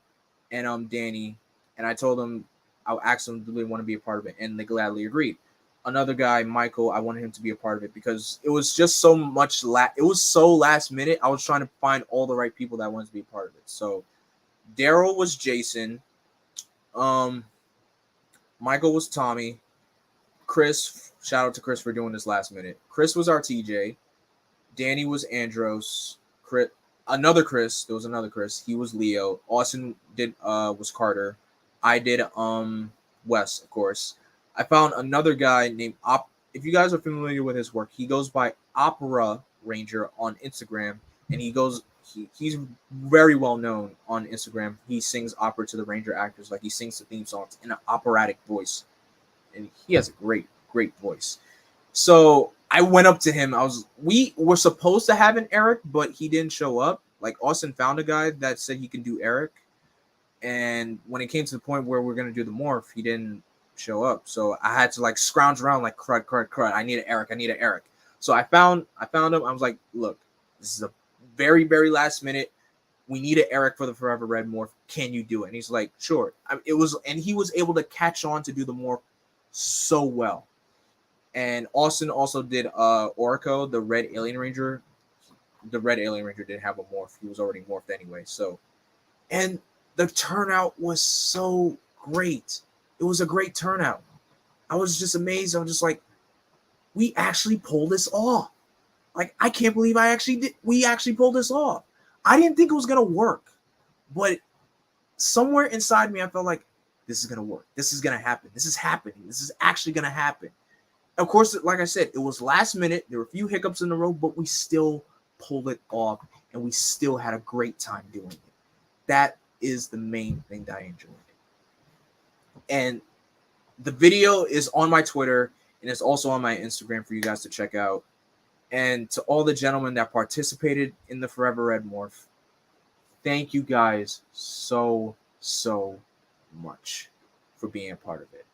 and Danny, and I told them, I'll ask them do they want to be a part of it, and they gladly agreed. Another guy, Michael, I wanted him to be a part of it because it was just so much. It was so last minute. I was trying to find all the right people that wanted to be a part of it. So Daryl was Jason. Michael was Tommy. Chris, shout out to Chris for doing this last minute. Chris was our TJ. Danny was Andros. Chris, another Chris. There was another Chris. He was Leo. Austin did was Carter. I did Wes, of course. I found another guy named If you guys are familiar with his work, he goes by Opera Ranger on Instagram, and he's very well known on Instagram. He sings opera to the Ranger actors, like he sings the theme songs in an operatic voice, and he has a great voice. So I went up to him. We were supposed to have an Eric, but he didn't show up. Like Austin found a guy that said he can do Eric, and when it came to the point where we're gonna do the morph, he didn't show up. So I had to like scrounge around like crud. I need an Eric. So I found him. I was like, look, this is a very last minute. We need an Eric for the Forever Red morph. Can you do it? And he's like, sure. And he was able to catch on to do the morph so well. And Austin also did Orico, the Red Alien Ranger. The Red Alien Ranger didn't have a morph. He was already morphed anyway. So, and the turnout was so great. It was a great turnout. I was just amazed. I was just like, we actually pulled this off. Like, I can't believe we actually pulled this off. I didn't think it was going to work. But somewhere inside me, I felt like, this is going to work. This is going to happen. This is happening. This is actually going to happen. Of course, like I said, it was last minute. There were a few hiccups in the road, but we still pulled it off, and we still had a great time doing it. That is the main thing that I enjoyed. And the video is on my Twitter, and it's also on my Instagram for you guys to check out. And to all the gentlemen that participated in the Forever Red morph, thank you guys so much for being a part of it.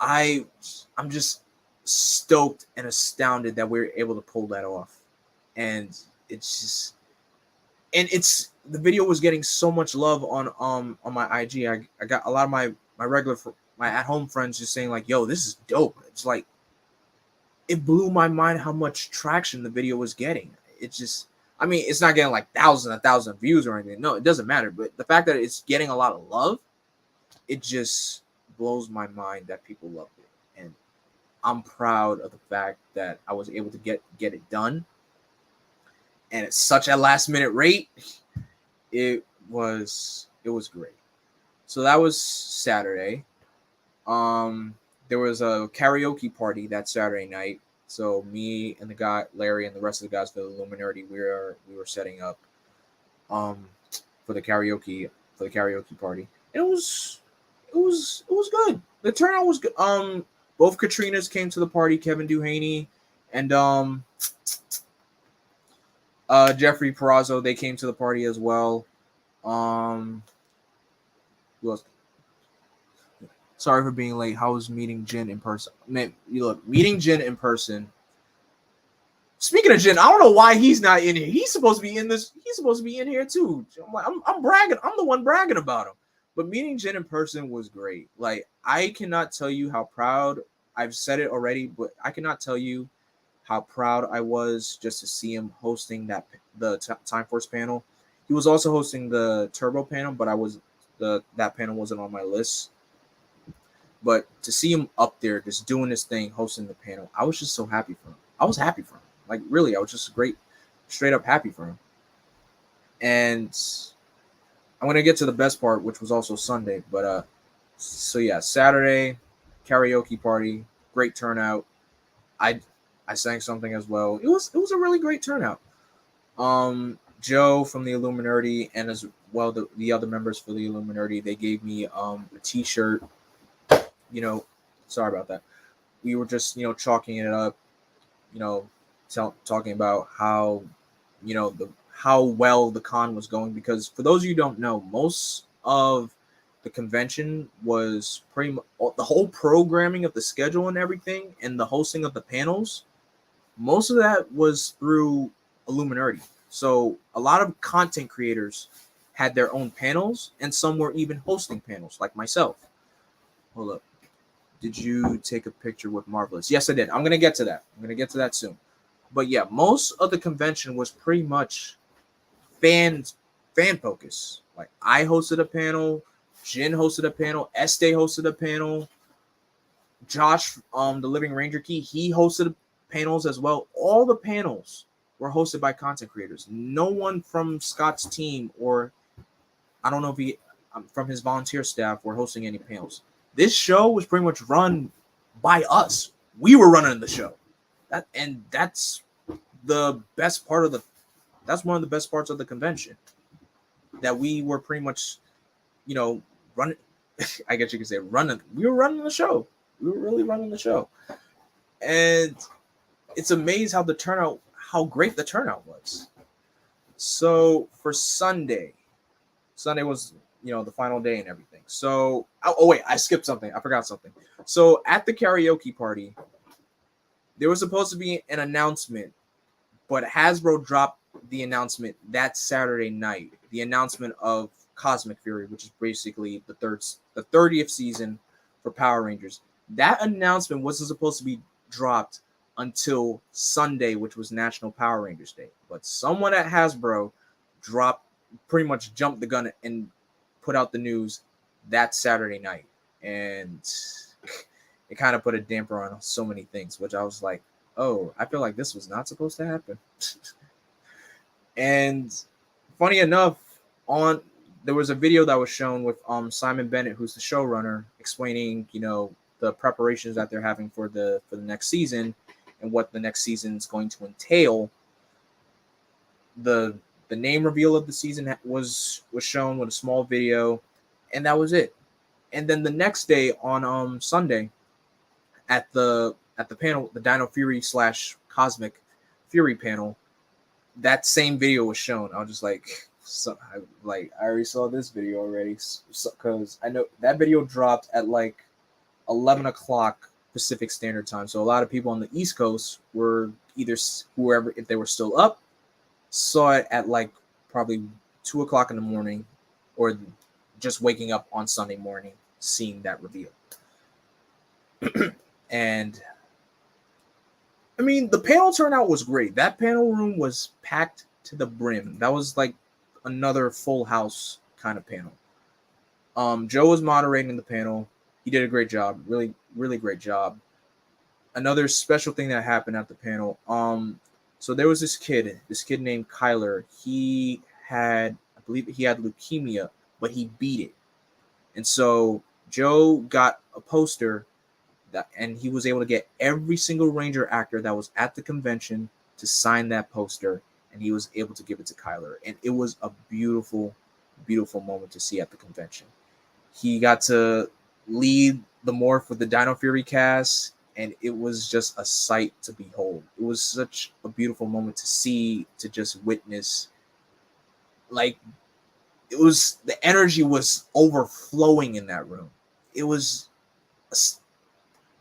I'm just stoked and astounded that we were able to pull that off. And it's the video was getting so much love on my IG. I got a lot of my at-home friends just saying like, yo, this is dope. It's like, it blew my mind how much traction the video was getting. It's just, I mean, it's not getting like thousands views or anything. No, it doesn't matter. But the fact that it's getting a lot of love, it just blows my mind that people love it. And I'm proud of the fact that I was able to get it done. And at such a last minute rate, it was great. So that was Saturday. There was a karaoke party that Saturday night. So me and the guy Larry and the rest of the guys for the Illuminati, we were setting up for the karaoke party. And it was good. The turnout was good. Both Katrinas came to the party, Kevin Duhaney and Jeffrey Perazzo, they came to the party as well. Who else? Sorry for being late. How was meeting Jin in person? Man, meeting Jin in person. Speaking of Jin, I don't know why he's not in here. He's supposed to be in this. He's supposed to be in here too. I'm bragging. I'm the one bragging about him. But meeting Jin in person was great. Like, I cannot tell you how proud. I've said it already, but I cannot tell you how proud I was just to see him hosting the Time Force panel. He was also hosting the Turbo panel, but that panel wasn't on my list. But to see him up there just doing this thing, hosting the panel, I was just so happy for him. I was happy for him. Like, really, I was just straight up happy for him. And I'm going to get to the best part, which was also Sunday. But, so yeah, Saturday, karaoke party, great turnout. I sang something as well. It was a really great turnout. Joe from the Illuminati and as well the other members for the Illuminati, they gave me a t-shirt. Sorry about that. We were just, chalking it up, talking about how, how well the con was going. Because for those of you who don't know, most of the convention was pretty much the whole programming of the schedule and everything and the hosting of the panels. Most of that was through Illuminati. So a lot of content creators had their own panels and some were even hosting panels like myself. Hold up. Did you take a picture with Marvelous? Yes, I did. I'm going to get to that soon. But yeah, most of the convention was pretty much fan focus. Like, I hosted a panel, Jin hosted a panel, Este hosted a panel, Josh, the Living Ranger Key, he hosted panels as well. All the panels were hosted by content creators. No one from Scott's team, or I don't know if he from his volunteer staff, were hosting any panels. This show was pretty much run by us. We were running the show. That's the best part of the. That's one of the best parts of the convention. That we were pretty much, running. I guess you could say running. We were running the show. We were really running the show, and it's amazing how great the turnout was. So for Sunday was the final day and everything. So wait, I skipped something. I forgot something. So at the karaoke party, there was supposed to be an announcement, but Hasbro dropped the announcement that Saturday night. The announcement of Cosmic Fury, which is basically the 30th season for Power Rangers. That announcement wasn't supposed to be dropped until Sunday, which was National Power Rangers Day. But someone at Hasbro pretty much jumped the gun and put out the news that Saturday night. And it kind of put a damper on so many things, which I was like, oh, I feel like this was not supposed to happen. And funny enough, there was a video that was shown with Simon Bennett, who's the showrunner, explaining, the preparations that they're having for the next season and what the next season is going to entail. The name reveal of the season was shown with a small video, and that was it. And then the next day on Sunday, at the panel, the Dino Fury / Cosmic Fury panel, that same video was shown. I was just like, I already saw this video already, because I know that video dropped at like 11 o'clock Pacific Standard Time. So a lot of people on the East Coast were either whoever, if they were still up, saw it at like probably 2 o'clock in the morning, or just waking up on Sunday morning seeing that reveal. And I mean, the panel turnout was great. That panel room was packed to the brim. That was like another full house kind of panel. Joe was moderating the panel. He did a great job. Really, really great job. Another special thing that happened at the panel. So there was this kid named Kyler. I believe he had leukemia, but he beat it. And so Joe got a poster and he was able to get every single Ranger actor that was at the convention to sign that poster, and he was able to give it to Kyler. And it was a beautiful, beautiful moment to see at the convention. He got to lead the morph with the Dino Fury cast, and it was just a sight to behold. It was such a beautiful moment to see, to just witness. Like, the energy was overflowing in that room. It was,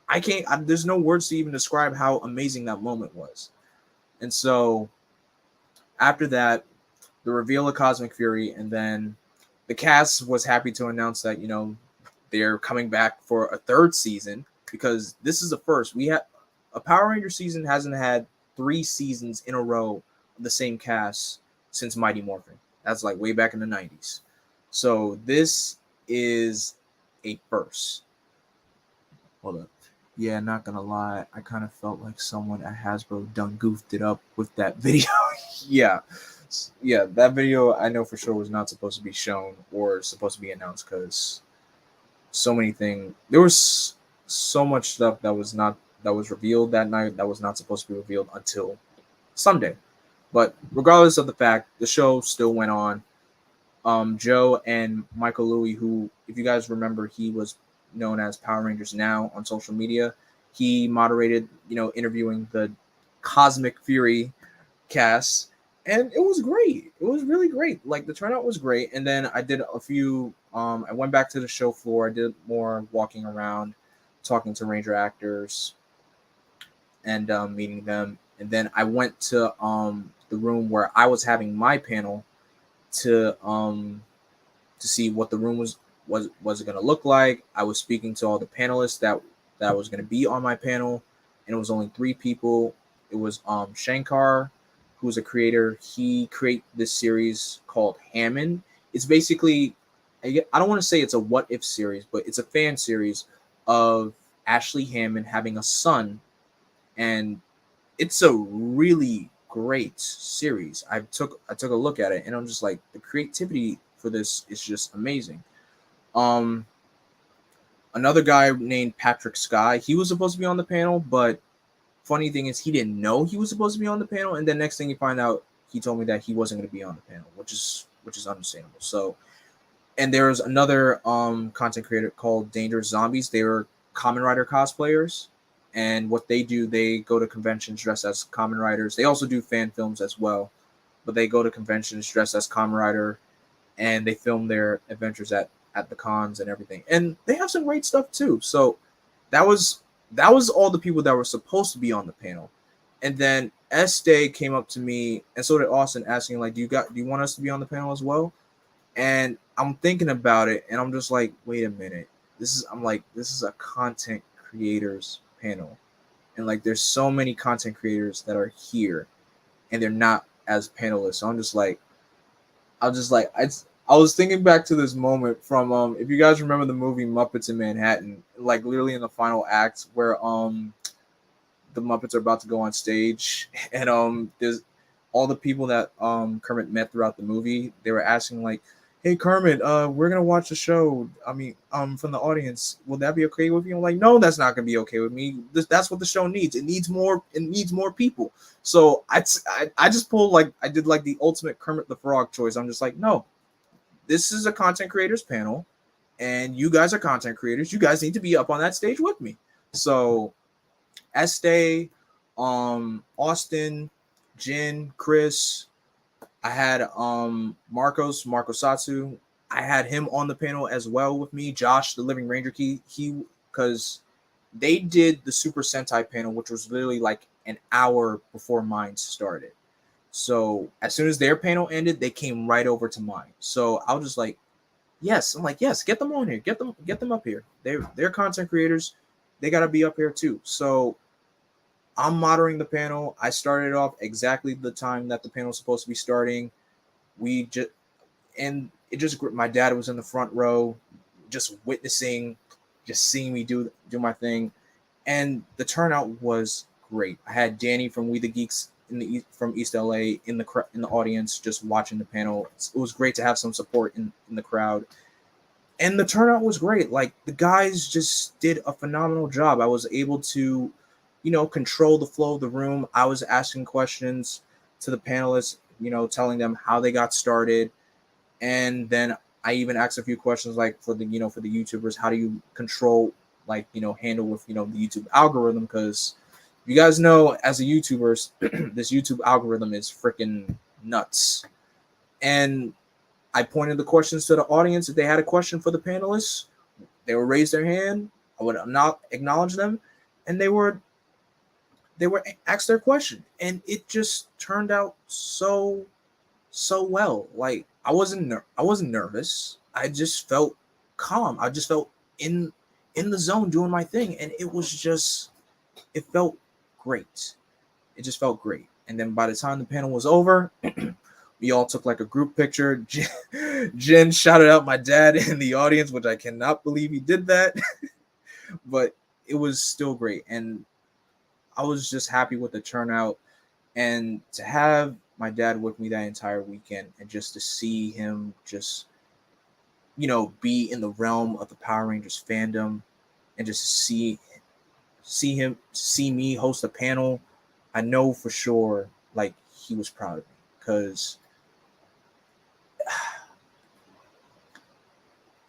there's no words to even describe how amazing that moment was. And so after that, the reveal of Cosmic Fury, and then the cast was happy to announce that, they're coming back for a third season, because this is the first. A Power Ranger season hasn't had 3 seasons in a row of the same cast since Mighty Morphin. That's like way back in the 90s. So this is a first. Hold up. Yeah, not gonna lie, I kind of felt like someone at Hasbro done goofed it up with that video. Yeah, that video I know for sure was not supposed to be shown or supposed to be announced, because so many things. There was so much stuff that was revealed that night that was not supposed to be revealed until Sunday. But regardless of the fact, the show still went on. Joe and Michael Louie, who, if you guys remember, he was known as Power Rangers Now on social media. He moderated, interviewing the Cosmic Fury cast, and it was great. It was really great. Like, the turnout was great. And then I did a few. I went back to the show floor. I did more walking around, talking to Ranger actors, and meeting them. And then I went to the room where I was having my panel to see what the room was going to look like. I was speaking to all the panelists that was going to be on my panel, and it was only 3 people. It was Shankar, who's a creator. He created this series called Hammond. It's basically, I don't want to say it's a what if series, but it's a fan series of Ashley Hammond having a son, and it's a really great series. I took a look at it, and I'm just like, the creativity for this is just amazing. Um, Another guy named Patrick Sky, he was supposed to be on the panel, but funny thing is he didn't know he was supposed to be on the panel, and then next thing you find out, he told me that he wasn't going to be on the panel, which is understandable. So, and there's another content creator called Dangerous Zombies. They were Kamen Rider cosplayers, and what they do, they go to conventions dressed as Kamen Riders. They also do fan films as well, but they go to conventions dressed as Kamen Rider, and they film their adventures at the cons and everything. And they have some great stuff too. So that was that was all the people that were supposed to be on the panel. And then S Day came up to me, and so did Austin, asking like, do you want us to be on the panel as well? And I'm thinking about it, and I'm just like, wait a minute. This is a content creators panel. And like, there's so many content creators that are here, and they're not as panelists. So I'm just like, I was thinking back to this moment from if you guys remember the movie Muppets in Manhattan, like literally in the final act where the Muppets are about to go on stage, and there's all the people that Kermit met throughout the movie. They were asking like, "Hey Kermit, we're gonna watch the show. I mean, from the audience, will that be okay with you?" I'm like, "No, that's not gonna be okay with me. That's what the show needs. It needs more. It needs more people." So I just pulled like I did like the ultimate Kermit the Frog choice. I'm just like, no, this is a content creators panel, and you guys are content creators. You guys need to be up on that stage with me. So Estee, Austin, Jin, Chris. I had Marco Satsu. I had him on the panel as well with me. Josh, the Living Ranger key. He because they did the Super Sentai panel, which was literally like an hour before mine started. So as soon as their panel ended, they came right over to mine. So I was just like, yes. I'm like, yes, get them on here. Get them up here. They're content creators. They gotta be up here too. So I'm monitoring the panel. I started off exactly the time that the panel was supposed to be starting. We just and it just my dad was in the front row, just witnessing, just seeing me do my thing, and the turnout was great. I had Danny from We the Geeks from East LA in the audience, just watching the panel. It was great to have some support in the crowd, and the turnout was great. Like the guys just did a phenomenal job. I was able to, control the flow of the room. I was asking questions to the panelists, telling them how they got started, and then I even asked a few questions like for the YouTubers, how do you control handle with the YouTube algorithm, because you guys know as a YouTubers this YouTube algorithm is freaking nuts. And I pointed the questions to the audience. If they had a question for the panelists, they would raise their hand. I would not acknowledge them, and they were asked their question, and it just turned out so well. Like I wasn't nervous. I just felt calm. I just felt in the zone doing my thing, and it felt great. It just felt great. And then by the time the panel was over, we all took like a group picture. Jen shouted out my dad in the audience, which I cannot believe he did that. But it was still great, and I was just happy with the turnout, and to have my dad with me that entire weekend, and just to see him just be in the realm of the Power Rangers fandom, and just see me host a panel. I know for sure like he was proud of me, because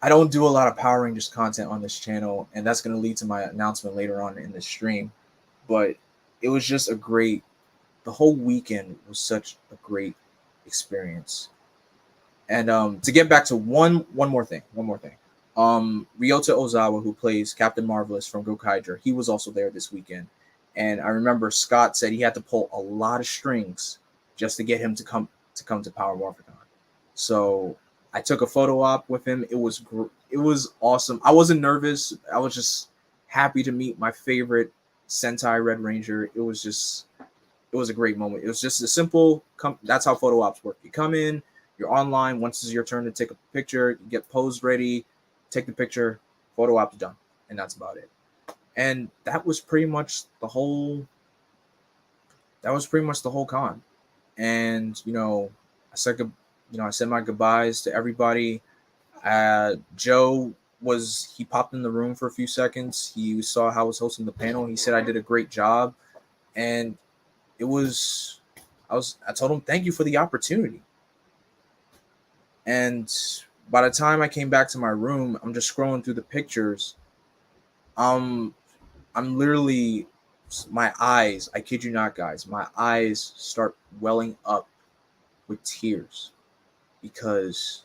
I don't do a lot of Power Rangers content on this channel, and that's going to lead to my announcement later on in the stream. But it was just the whole weekend was such a great experience. And to get back to one more thing. Ryota Ozawa, who plays Captain Marvelous from Gokaiger, he was also there this weekend. And I remember Scott said he had to pull a lot of strings just to get him to come to Power Morphicon. So I took a photo op with him. It was awesome. I wasn't nervous. I was just happy to meet my favorite Sentai Red Ranger. It was a great moment. It was just a simple. That's how photo ops work. You come in, you're online. Once it's your turn to take a picture, you get posed ready, take the picture, photo op's done, and that's about it. And that was pretty much the whole. That was pretty much the whole con. and I said I said my goodbyes to everybody. Joe he popped in the room for a few seconds. He saw how I was hosting the panel. He said I did a great job, and it was I told him thank you for the opportunity. And by the time I came back to my room, I'm just scrolling through the pictures. I'm literally, my eyes, I kid you not, guys, my eyes start welling up with tears because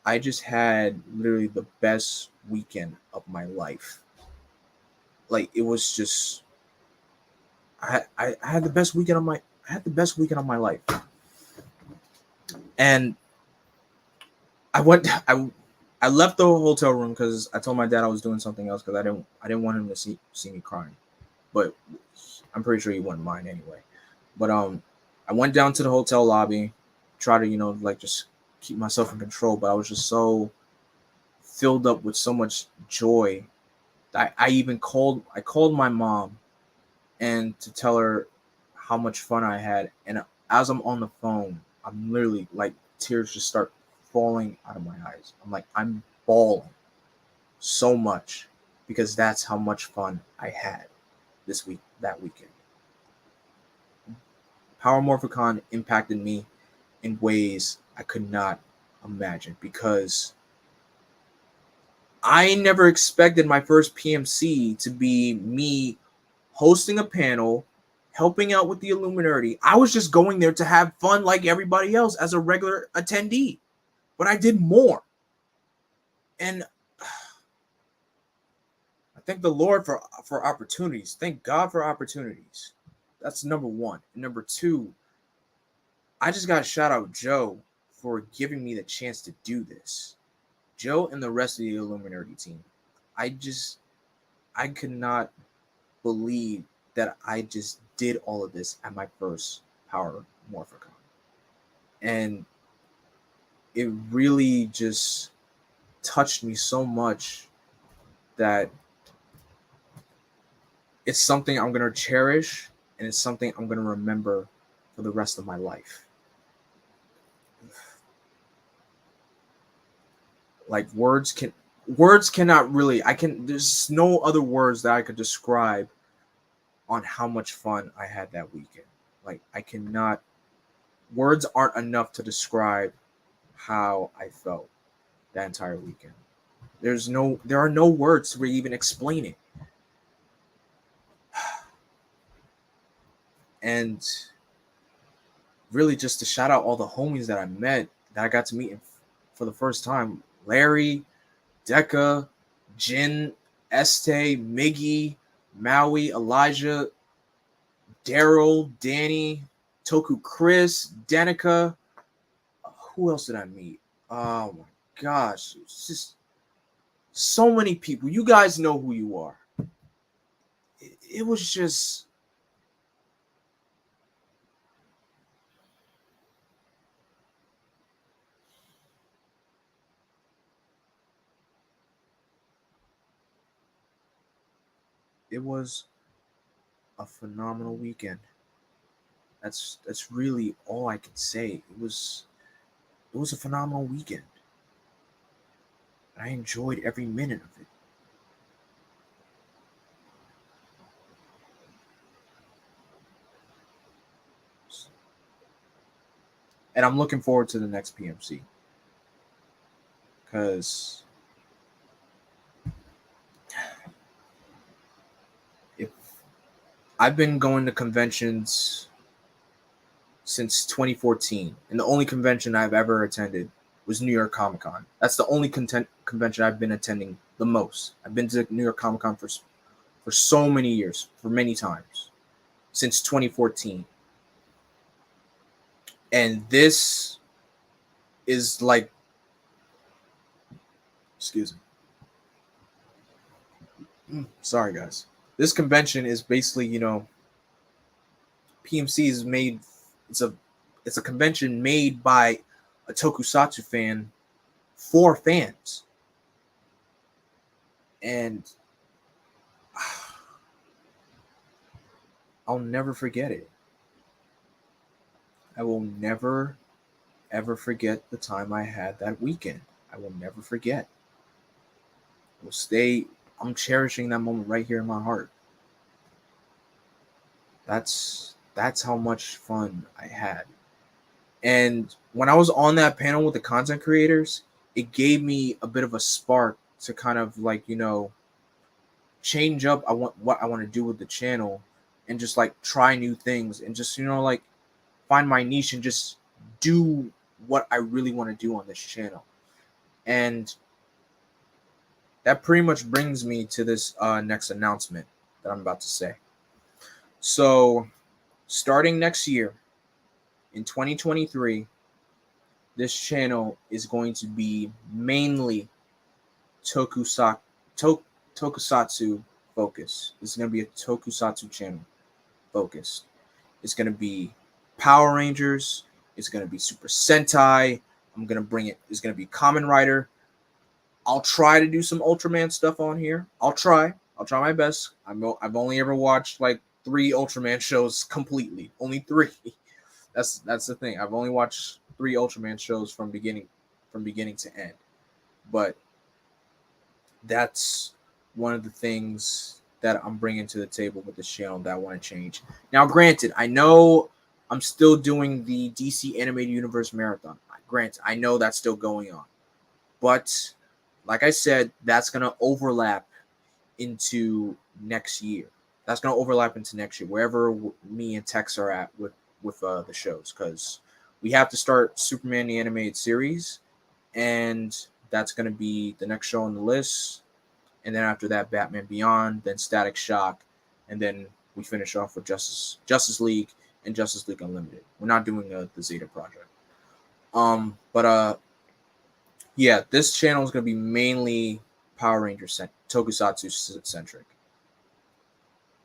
I just had literally the best weekend of my life. Like, it was just, I had the best weekend of my I had the best weekend of my life. And I went I left the hotel room because I told my dad I was doing something else because I didn't want him to see me crying. But I'm pretty sure he wouldn't mind anyway. But I went down to the hotel lobby, try to like just keep myself in control. But I was just so filled up with so much joy. I called my mom and to tell her how much fun I had. And as I'm on the phone, I'm literally like tears just start falling out of my eyes. I'm bawling so much because that's how much fun I had that weekend. Power Morphicon impacted me in ways I could not imagine because I never expected my first PMC to be me hosting a panel, helping out with the Illuminati. I was just going there to have fun like everybody else as a regular attendee, but I did more. And I thank the Lord for opportunities. Thank God for opportunities. That's number one. And number two, I just got to shout out Joe for giving me the chance to do this. Joe and the rest of the Illuminati team. I could not believe that I just did all of this at my first Power Morphicon. And it really just touched me so much that it's something I'm going to cherish and it's something I'm going to remember for the rest of my life. Like words cannot really, there's no other words that I could describe on how much fun I had that weekend. Like words aren't enough to describe how I felt that entire weekend. There are no words to even explain it. And really just to shout out all the homies that I met that I got to meet for the first time. Larry, Decca, Jin, Este, Miggy, Maui, Elijah, Daryl, Danny, Toku Chris, Danica. Who else did I meet? Oh my gosh. It's just so many people. You guys know who you are. It was just it was a phenomenal weekend. That's really all I can say. It was a phenomenal weekend. I enjoyed every minute of it. And I'm looking forward to the next PMC because if I've been going to conventions since 2014, and the only convention I've ever attended was New York Comic Con. That's the only convention I've been attending the most. I've been to New York Comic Con for so many years, for many times, since 2014. And this is like, excuse me. Sorry, guys. This convention is basically, PMC is made. It's a it's a convention made by a tokusatsu fan for fans, and I'll never forget it. I will never, ever forget the time I had that weekend. I will never forget. It will stay. I'm cherishing that moment right here in my heart. That's how much fun I had. And when I was on that panel with the content creators, it gave me a bit of a spark to kind of like, change up what I want to do with the channel and just like try new things and just, like find my niche and just do what I really want to do on this channel. And that pretty much brings me to this next announcement that I'm about to say. So, starting next year in 2023, this channel is going to be mainly tokusatsu focused. It's going to be a tokusatsu channel focused. It's going to be Power Rangers. It's going to be Super Sentai. I'm going to bring it. It's going to be Kamen Rider. I'll try to do some Ultraman stuff on here. I'll try my best. I've only ever watched like 3 Ultraman shows completely. Only 3. That's the thing. I've only watched 3 Ultraman shows from beginning to end. But that's one of the things that I'm bringing to the table with this channel that I want to change. Now, granted, I know I'm still doing the DC Animated Universe Marathon. Granted, I know that's still going on. But like I said, that's going to overlap into next year. That's going to overlap into next year, wherever me and Tex are at with the shows, because we have to start Superman the Animated Series, and that's going to be the next show on the list. And then after that, Batman Beyond, then Static Shock, and then we finish off with Justice League and Justice League Unlimited. We're not doing the Zeta Project. Yeah, this channel is going to be mainly Power Rangers Tokusatsu centric.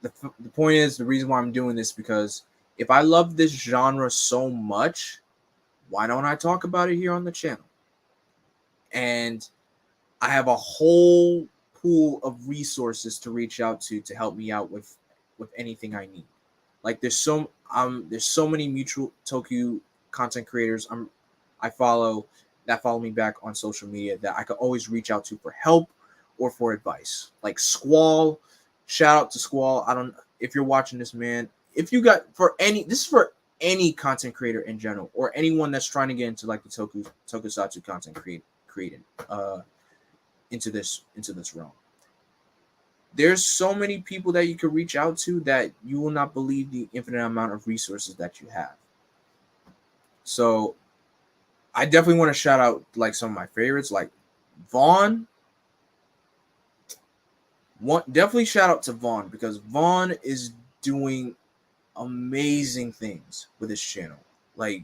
The point is, the reason why I'm doing this, because if I love this genre so much, why don't I talk about it here on the channel? And I have a whole pool of resources to reach out to help me out with anything I need. Like there's so many mutual Tokyo content creators I follow me back on social media that I could always reach out to for help or for advice. Like Squall, shout out to Squall. I don't, if you're watching this, man, if you got this is for any content creator in general, or anyone that's trying to get into like the tokusatsu content creating into this realm. There's so many people that you could reach out to that you will not believe the infinite amount of resources that you have. So I definitely want to shout out like some of my favorites, like Vaughn. Definitely shout out to Vaughn, because Vaughn is doing amazing things with his channel. Like,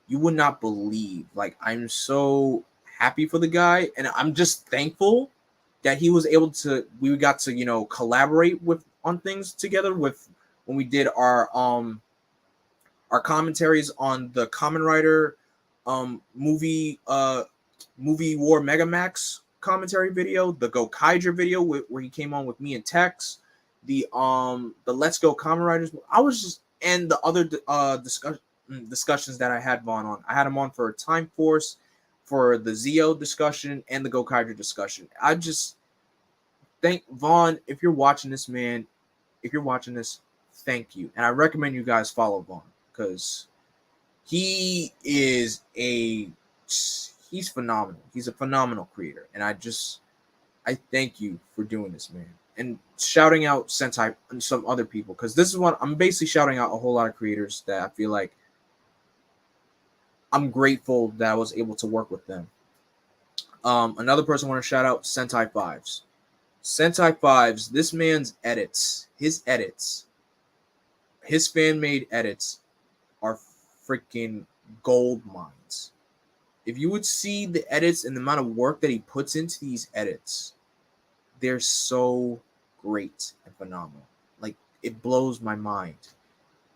you would not believe. Like, I'm so happy for the guy, and I'm just thankful that he was able to. We got to collaborate on things together with when we did our commentaries on the Kamen Rider movie War Megamax commentary video, the Go Kaija video where he came on with me and Tex, the Let's Go Kamen Riders. I was just, and the other discussions that I had Vaughn on. I had him on for Time Force, for the Zeo discussion, and the Go Kaija discussion. I just thank Vaughn. If you're watching this, man, thank you. And I recommend you guys follow Vaughn, because he's phenomenal. He's a phenomenal creator. And I thank you for doing this, man. And shouting out Sentai and some other people, because this is what I'm basically shouting out a whole lot of creators that I feel like I'm grateful that I was able to work with them. Another person I want to shout out, Sentai Fives. Sentai Fives, this man's edits, his fan-made edits are freaking gold mines. If you would see the edits and the amount of work that he puts into these edits, they're so great and phenomenal. Like, it blows my mind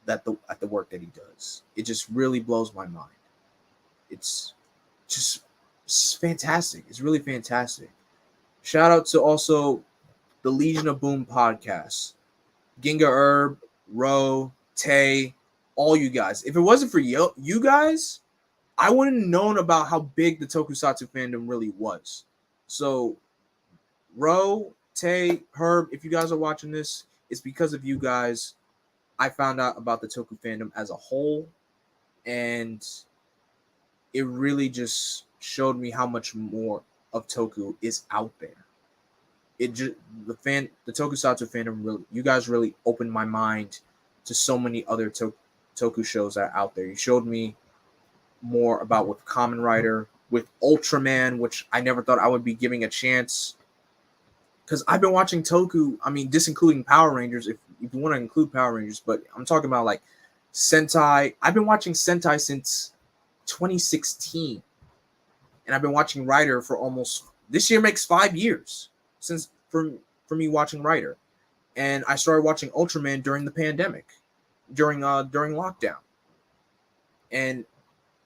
at the work that he does. It just really blows my mind. It's fantastic. It's really fantastic. Shout out to also the Legion of Boom podcast. Ginga Herb, Ro, Tay, all you guys. If it wasn't for you guys, I wouldn't have known about how big the Tokusatsu fandom really was. So, Ro, Tay, Herb, if you guys are watching this, it's because of you guys I found out about the Toku fandom as a whole, and it really just showed me how much more of Toku is out there. It just the Tokusatsu fandom really, you guys really opened my mind to so many other Toku shows that are out there. You showed me more about with Kamen Rider, with Ultraman, which I never thought I would be giving a chance. Because I've been watching Toku, I mean, this including Power Rangers, if you want to include Power Rangers, but I'm talking about like Sentai. I've been watching Sentai since 2016. And I've been watching Rider for almost, this year makes 5 years since for me watching Rider. And I started watching Ultraman during the pandemic, during lockdown. And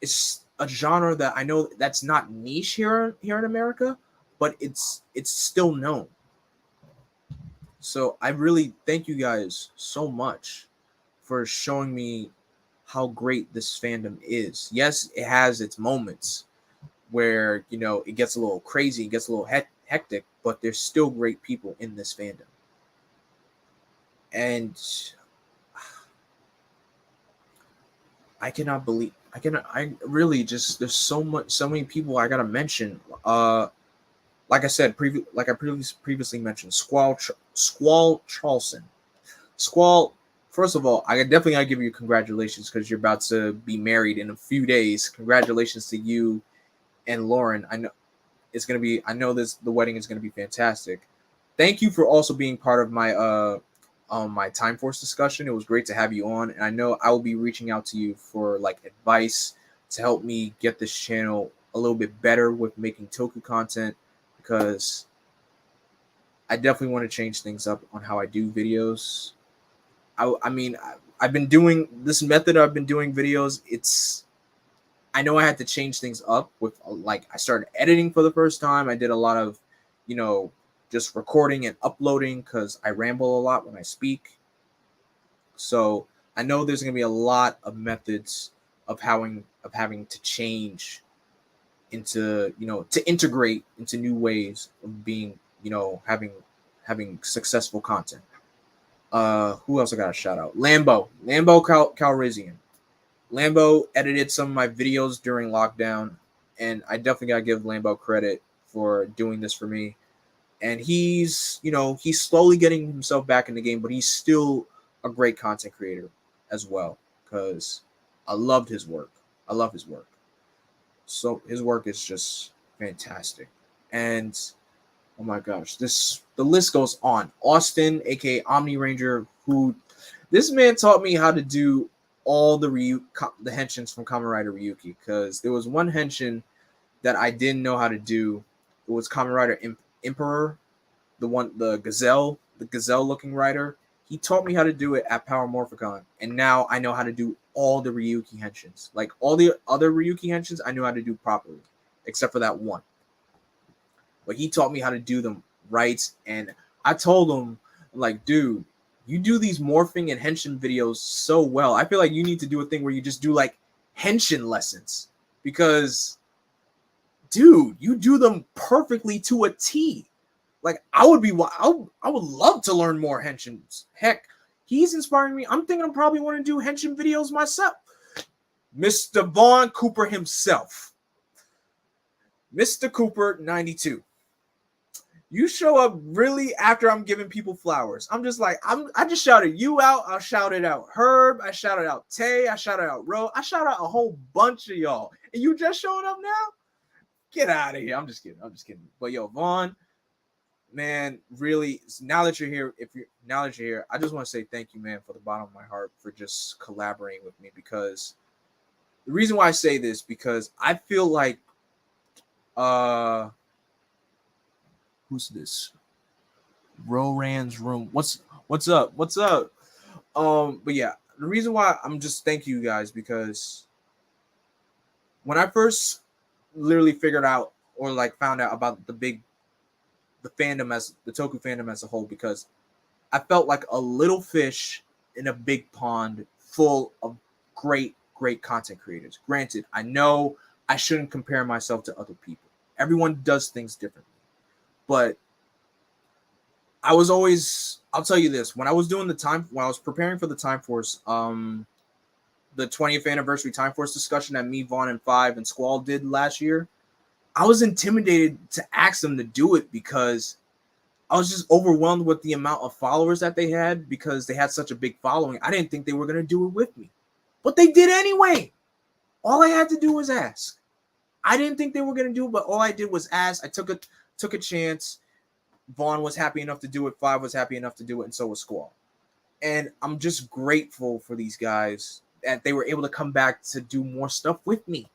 it's a genre that I know that's not niche here in America, but it's still known. So I really thank you guys so much for showing me how great this fandom is. Yes, it has its moments where, you know, it gets a little crazy, it gets a little hectic, but there's still great people in this fandom. And I really just, there's so many people I gotta mention. Like I said, previously mentioned, Squall Charleston. Squall, first of all, I definitely gotta give you congratulations because you're about to be married in a few days. Congratulations to you and Lauren. I know it's gonna be. I know the wedding is gonna be fantastic. Thank you for also being part of my Time Force discussion. It was great to have you on, and I know I will be reaching out to you for like advice to help me get this channel a little bit better with making Toku content, because I definitely want to change things up on how I do videos. I mean, I've been doing this method. I've been doing videos. I know I had to change things up with, like, I started editing for the first time. I did a lot of, you know, just recording and uploading because I ramble a lot when I speak. So I know there's going to be a lot of methods of having to change into, you know, to integrate into new ways of being, you know, having successful content. Who else I got to shout out? Lambo Calrissian. Lambo edited some of my videos during lockdown, and I definitely gotta give Lambo credit for doing this for me. And he's, you know, he's slowly getting himself back in the game, but he's still a great content creator as well, because I loved his work. I love his work. So his work is just fantastic. And oh my gosh, the list goes on. Austin, aka Omni Ranger, who this man taught me how to do all the henshins from Kamen Rider Ryuki, because there was one henshin that I didn't know how to do. It was Kamen Rider Emperor, the gazelle looking rider. He taught me how to do it at Power Morphicon, and now I know how to do all the Ryuki henshins. Like all the other Ryuki henshins, I knew how to do properly, except for that one. But he taught me how to do them right, and I told him, like, dude, you do these morphing and henshin videos so well. I feel like you need to do a thing where you just do like henshin lessons, because, dude, you do them perfectly to a T. Like, I would love to learn more henshins. Heck, he's inspiring me. I'm thinking I probably want to do henshin videos myself. Mr. Vaughn Cooper himself. Mr. Cooper 92. You show up really after I'm giving people flowers. I'm just like, I just shouted you out. I shouted out Herb. I shouted out Tay. I shouted out Ro. I shouted out a whole bunch of y'all. And you just showing up now? Get out of here. I'm just kidding. But yo, Vaughn, man, really, now that you're here, I just want to say thank you, man, for the bottom of my heart for just collaborating with me. Because the reason why I say this, because I feel like who's this? Roran's room. What's up? But yeah, the reason why I'm just thank you guys, because when I first literally figured out or like found out about the fandom, as the Toku fandom as a whole, because I felt like a little fish in a big pond full of great content creators. Granted, I know I shouldn't compare myself to other people. Everyone does things differently. But I was always, I'll tell you this, when I was preparing for the Time Force, the 20th anniversary Time Force discussion that me, Vaughn, and Five and Squall did last year, I was intimidated to ask them to do it because I was just overwhelmed with the amount of followers that they had because they had such a big following. I didn't think they were going to do it with me. But they did anyway. All I had to do was ask. I didn't think they were going to do it, but all I did was ask. I took a chance. Vaughn was happy enough to do it. Five was happy enough to do it, and so was Squall. And I'm just grateful for these guys that they were able to come back to do more stuff with me.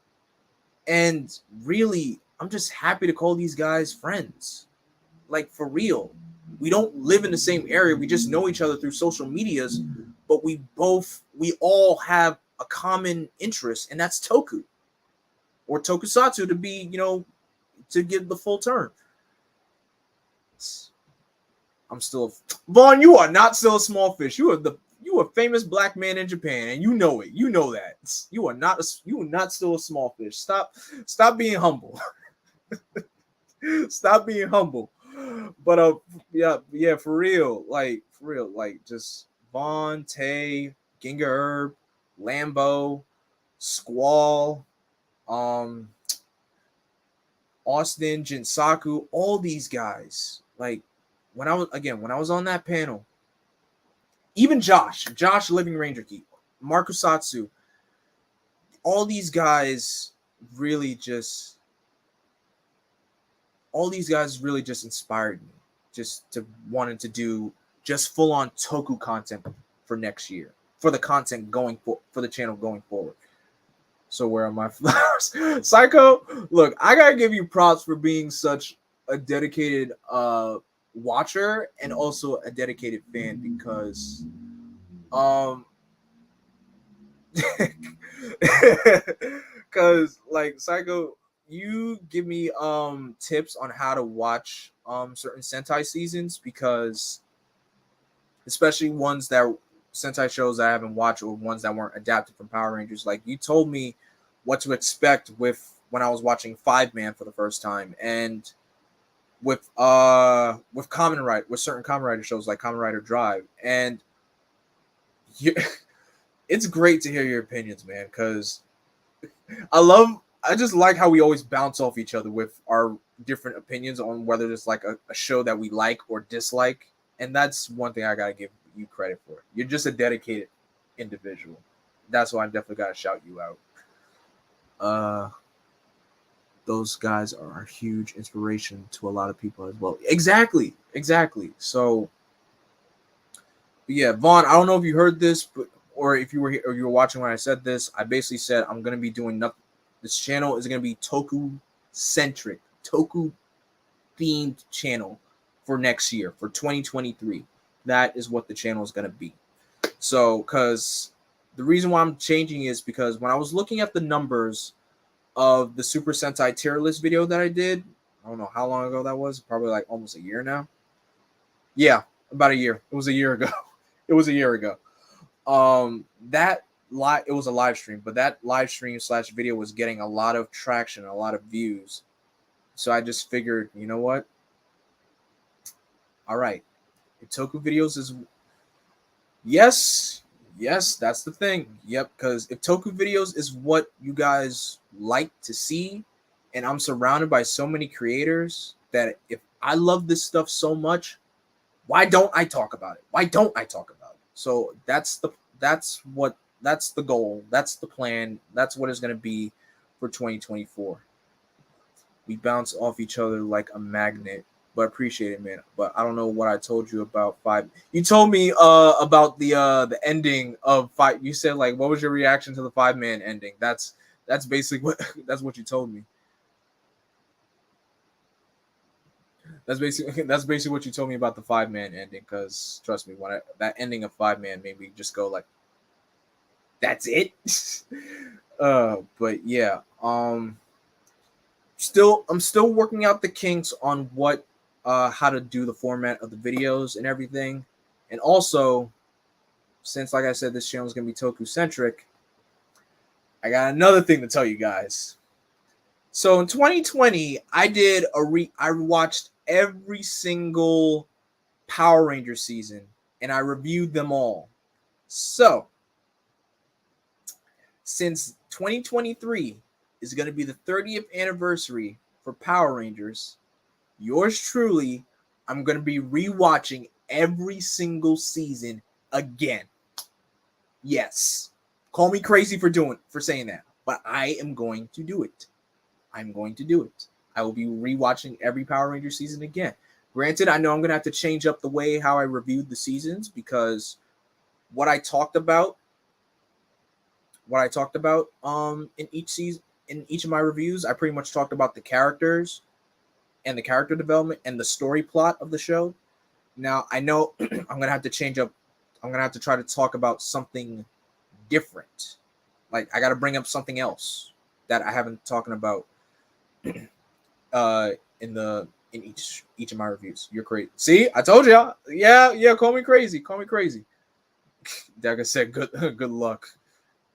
And really, I'm just happy to call these guys friends. Like, for real. We don't live in the same area. We just know each other through social medias, but we all have a common interest, and that's Toku. Or Tokusatsu, to be, to give the full term. I'm still Vaughn. You are not still a small fish. You are a famous black man in Japan, and you know it. You know that you are not still a small fish. Stop being humble. Stop being humble. But yeah, for real, like just Vaughn, Tay, Ginga Herb, Lambo, Squall, Austin, Jinsaku, all these guys. Like, when I was on that panel, even Josh Living Ranger Key, Markusatsu, all these guys really just inspired me just to wanting to do just full on Toku content for next year, for the content for the channel going forward. So where are my flowers? Psycho, look, I gotta give you props for being such a dedicated watcher and also a dedicated fan, because like, Psycho, you give me tips on how to watch certain Sentai seasons, because especially Sentai shows I haven't watched, or ones that weren't adapted from Power Rangers. Like, you told me what to expect when I was watching Five Man for the first time, and with certain Kamen Rider shows like Kamen Rider Drive, and it's great to hear your opinions, man, because I just like how we always bounce off each other with our different opinions on whether it's like a show that we like or dislike, and that's one thing I gotta give you credit for. You're just a dedicated individual. That's why I definitely gotta shout you out. Those guys are a huge inspiration to a lot of people as well. Exactly. So, yeah, Vaughn, I don't know if you heard this, or if you were watching when I said this. I basically said I'm gonna be doing nothing. This channel is gonna be Toku centric, Toku themed channel for next year, for 2023. That is what the channel is gonna be. So, because the reason why I'm changing is because when I was looking at the numbers of the Super Sentai tier list video that I did, I don't know how long ago that was, probably like almost a year now. Yeah, about a year. It was a year ago. It was a year ago. It was a live stream, but that live stream / video was getting a lot of traction, a lot of views. So I just figured, you know what? All right, if Toku videos is yes, that's the thing. Yep, because if Toku videos is what you guys like to see, and I'm surrounded by so many creators that if I love this stuff so much, why don't I talk about it? So that's the goal. That's the plan. That's what it's going to be for 2024. We bounce off each other like a magnet, but appreciate it, man. But I don't know what I told you about Five. You told me about the ending of Five. You said, like, what was your reaction to the 5-man ending? That's basically what you told me. That's basically what you told me about the 5-man ending. Because trust me, that ending of 5-man made me just go like, "That's it." But yeah, I'm still working out the kinks on how to do the format of the videos and everything, and also, since like I said, this channel is gonna be Toku centric, I got another thing to tell you guys. So in 2020, I watched every single Power Ranger season and I reviewed them all. So since 2023 is going to be the 30th anniversary for Power Rangers, yours truly, I'm going to be rewatching every single season again. Yes. Call me crazy for saying that, but I am going to do it. I'm going to do it. I will be rewatching every Power Ranger season again. Granted, I know I'm going to have to change up the way how I reviewed the seasons because what I talked about in each season, in each of my reviews, I pretty much talked about the characters and the character development and the story plot of the show. Now, I know I'm going to have to change up. I'm going to have to try to talk about something different. Like I got to bring up something else that I haven't talking about in each of my reviews. You're crazy. See, I told y'all. Yeah. Call me crazy. Like I said, good luck.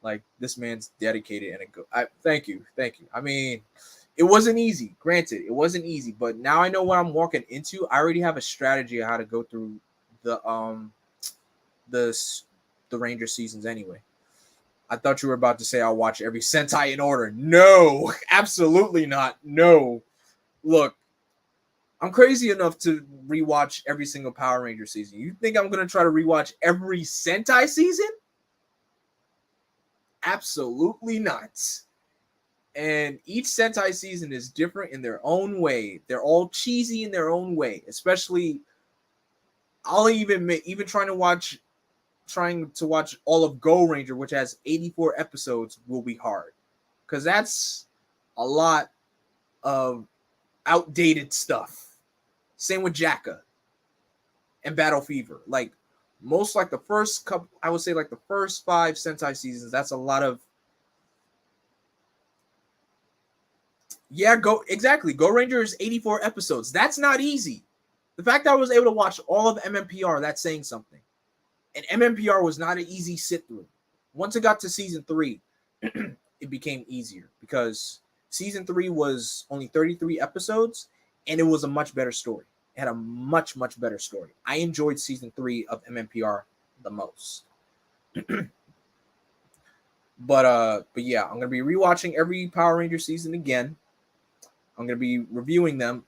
Like this man's dedicated and thank you. I mean, it wasn't easy. Granted, it wasn't easy, but now I know what I'm walking into. I already have a strategy of how to go through the Ranger seasons anyway. I thought you were about to say I'll watch every Sentai in order. No, absolutely not. No. Look, I'm crazy enough to rewatch every single Power Ranger season. You think I'm going to try to rewatch every Sentai season? Absolutely not. And each Sentai season is different in their own way. They're all cheesy in their own way. Especially, I'll even trying to watch all of Go Ranger, which has 84 episodes, will be hard. Because that's a lot of outdated stuff. Same with Jacka and Battle Fever. Like the first couple, I would say like the first 5 Sentai seasons, that's a lot of Go Ranger is 84 episodes. That's not easy. The fact that I was able to watch all of MMPR, that's saying something. And MMPR was not an easy sit through. Once it got to season 3, it became easier because season 3 was only 33 episodes and it was a much better story. It had a much, much better story. I enjoyed season 3 of MMPR the most. But yeah, I'm gonna be rewatching every Power Ranger season again. I'm gonna be reviewing them.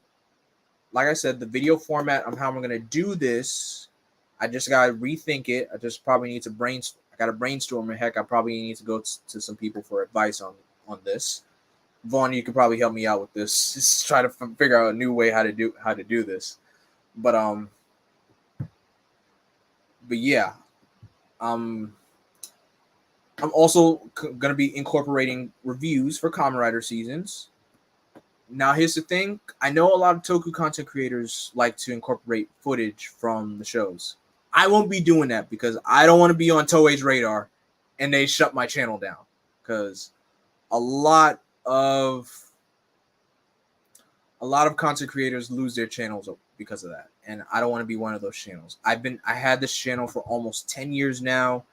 Like I said, the video format of how I'm gonna do this, I just gotta rethink it. I just probably need to brainstorm. I gotta brainstorm. And heck, I probably need to go to some people for advice on this. Vaughn, you could probably help me out with this. Just try to figure out a new way how to do this. But yeah, I'm also gonna be incorporating reviews for Kamen Rider seasons. Now, here's the thing. I know a lot of Toku content creators like to incorporate footage from the shows. I won't be doing that because I don't want to be on Toei's radar and they shut my channel down. Because a lot of content creators lose their channels because of that. And I don't want to be one of those channels. I had this channel for almost 10 years now.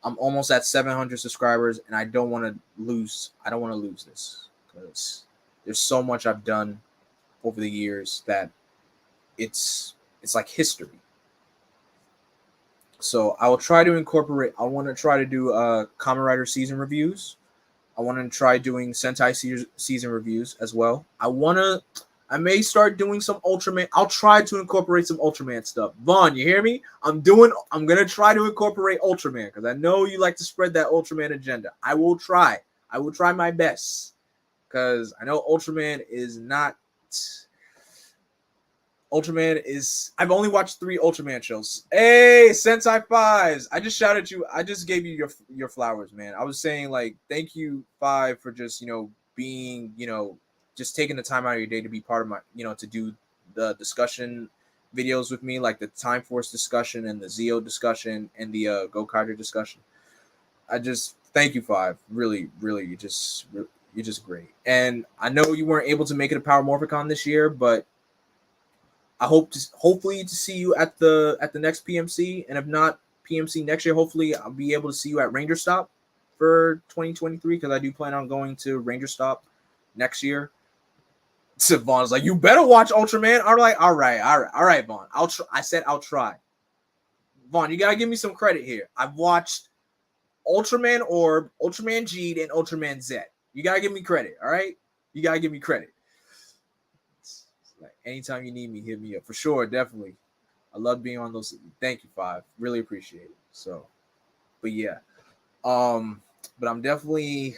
I'm almost at 700 subscribers and I don't want to lose this because there's so much I've done over the years that it's like history. So I will try to incorporate. I want to try to do Kamen Rider season reviews. I want to try doing Sentai season reviews as well. I may start doing some Ultraman. I'll try to incorporate some Ultraman stuff. Vaughn, you hear me? I'm gonna try to incorporate Ultraman because I know you like to spread that Ultraman agenda. I will try my best. Because I know Ultraman is. I've only watched 3 Ultraman shows. Hey, Sentai Fives! I just shouted you. I just gave you your flowers, man. I was saying like, thank you, Five, for just being just taking the time out of your day to be part of my to do the discussion videos with me, like the Time Force discussion and the Zeo discussion and the Gokaider discussion. I just thank you, Five. Really, you're just great. And I know you weren't able to make it a Power Morphicon this year, but I hopefully to see you at the next PMC, and if not PMC next year, hopefully I'll be able to see you at Ranger Stop. for 2023 because I do plan on going to Ranger Stop next year. So Vaughn's like, you better watch Ultraman. I'm like, all right, Vaughn. I said I'll try. Vaughn, you gotta give me some credit here. I've watched Ultraman Orb, Ultraman G, and Ultraman Z. You gotta give me credit, all right? You gotta give me credit. Like, anytime you need me, hit me up for sure, definitely. I love being on those. Thank you, Five. Really appreciate it. So, but yeah, but I'm definitely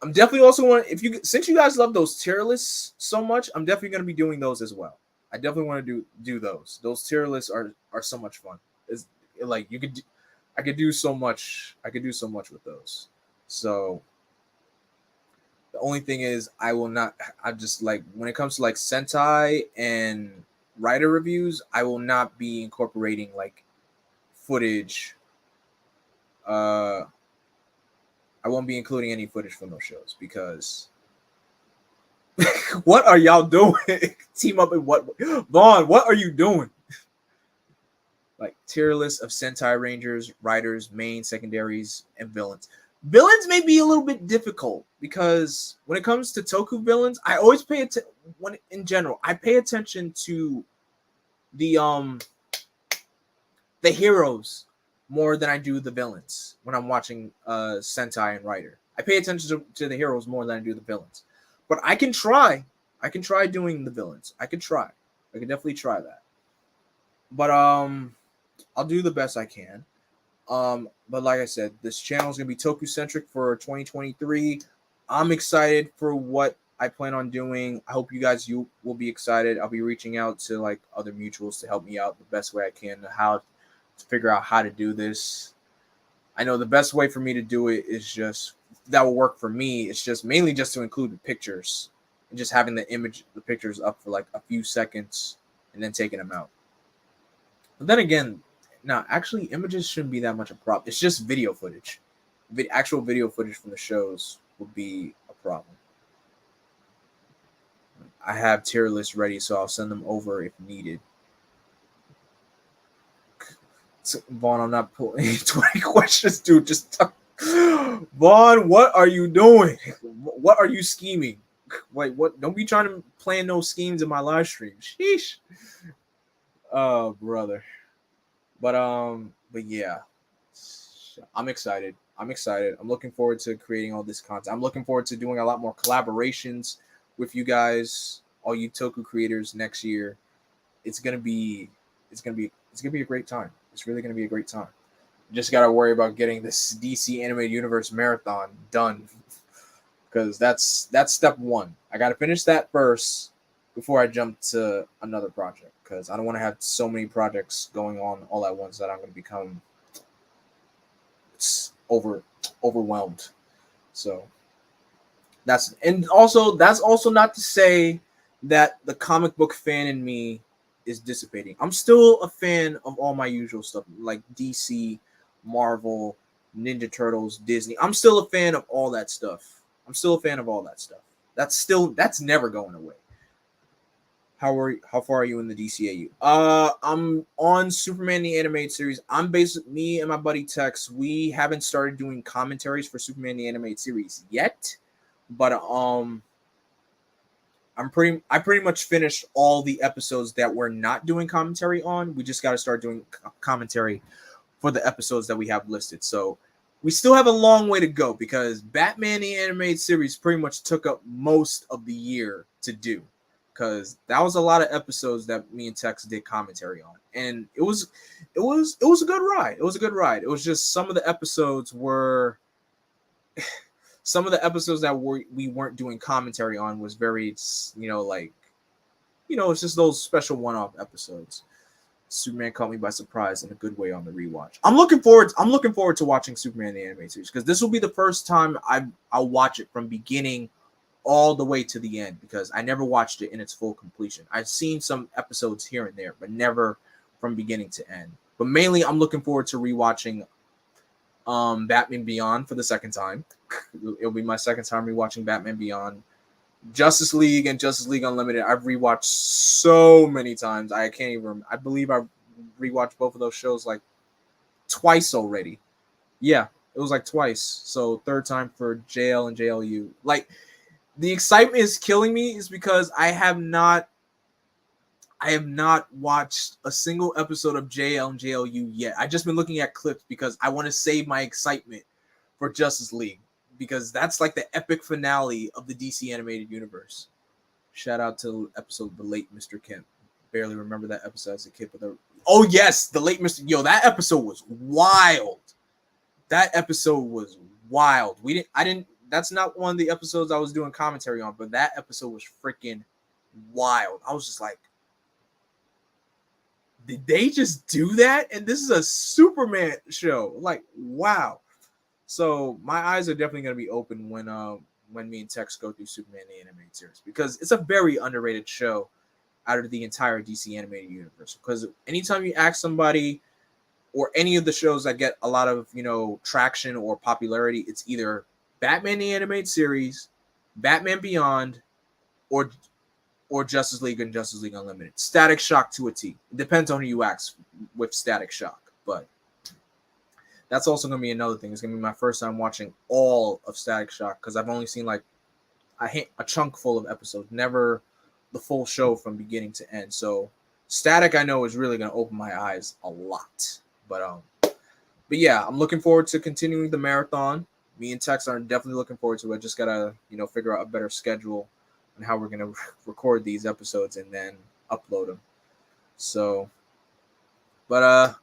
also want, if you, since you guys love those tier lists so much, I'm definitely gonna be doing those as well. I definitely want to do those. Those tier lists are so much fun. It's like I could do so much. I could do so much with those. So the only thing is, I will not. I just like when it comes to like Sentai and writer reviews, I will not be incorporating like footage. I won't be including any footage from those shows because what are y'all doing? Team up in what? Vaughn, what are you doing? Like tier list of Sentai Rangers, writers, main, secondaries, and villains. Villains may be a little bit difficult because when it comes to Toku villains, I always pay attention. When in general, I pay attention to the heroes more than I do the villains when I'm watching Sentai and writer. I pay attention to the heroes more than I do the villains. But I can try. I can try doing the villains. I can try. I can definitely try that. But I'll do the best I can. But like I said, this channel is gonna be Toku centric for 2023. I'm excited for what I plan on doing. I hope you will be excited. I'll be reaching out to like other mutuals to help me out the best way I can, how to figure out how to do this. I know the best way for me to do it is just that will work for me. It's just mainly just to include the pictures and just having the pictures up for like a few seconds and then taking them out. But then again, no, actually, images shouldn't be that much a problem. It's just video footage. Actual video footage from the shows would be a problem. I have tier lists ready, so I'll send them over if needed. Vaughn, I'm not pulling 20 questions, dude. Just talk. Vaughn, what are you doing? What are you scheming? Wait, what? Don't be trying to plan no schemes in my live stream. Sheesh. Oh, brother. But yeah, I'm excited. I'm looking forward to creating all this content. I'm looking forward to doing a lot more collaborations with you guys, all you Toku creators next year. It's gonna be a great time. It's really gonna be a great time. Just gotta worry about getting this DC Animated Universe marathon done, because that's step one. I gotta finish that first before I jump to another project, because I don't want to have so many projects going on all at once that I'm going to become overwhelmed. So that's also not to say that the comic book fan in me is dissipating. I'm still a fan of all my usual stuff like DC, Marvel, Ninja Turtles, Disney. I'm still a fan of all that stuff. That's never going away. How far are you in the DCAU? I'm on Superman the Animated Series. Me and my buddy Tex, we haven't started doing commentaries for Superman the Animated Series yet, but I pretty much finished all the episodes that we're not doing commentary on. We just got to start doing commentary for the episodes that we have listed. So we still have a long way to go because Batman the Animated Series pretty much took up most of the year to do. Because that was a lot of episodes that me and Tex did commentary on, and it was a good ride. It was a good ride. It was just some of the episodes that we weren't doing commentary on was very, it's just those special one-off episodes. Superman caught me by surprise in a good way on the rewatch. I'm looking forward to watching Superman the Animated Series because this will be the first time I'll watch it from beginning all the way to the end, because I never watched it in its full completion. I've seen some episodes here and there, but never from beginning to end. But mainly I'm looking forward to rewatching Batman Beyond for the second time. It'll be my second time rewatching Batman Beyond. Justice League and Justice League Unlimited, I've rewatched so many times. I can't even, I believe I've rewatched both of those shows like twice already. Yeah, It was like twice. So third time for JL and JLU. Like the excitement is killing me is because I have not watched a single episode of JL and JLU yet. I just been looking at clips because I want to save my excitement for Justice League because that's like the epic finale of the DC animated universe. Shout out to episode The Late Mr. Kemp. Barely remember that episode as a kid, but oh yes, The Late Mr. Yo, that episode was wild. That episode was wild. I didn't that's not one of the episodes I was doing commentary on, but that episode was freaking wild. I was just like, did they just do that? And this is a Superman show. Like, wow. So my eyes are definitely gonna be open when me and Tex go through Superman the animated series because it's a very underrated show out of the entire DC animated universe. Because anytime you ask somebody or any of the shows that get a lot of traction or popularity, it's either Batman the animated series, Batman Beyond, or Justice League and Justice League Unlimited. Static Shock to a T. It depends on who you ask with Static Shock, but that's also going to be another thing. It's going to be my first time watching all of Static Shock because I've only seen like a chunk full of episodes, never the full show from beginning to end. So Static, I know, is really going to open my eyes a lot. But yeah, I'm looking forward to continuing the marathon. Me and Tex are definitely looking forward to it. Just gotta figure out a better schedule and how we're gonna record these episodes and then upload them. So, but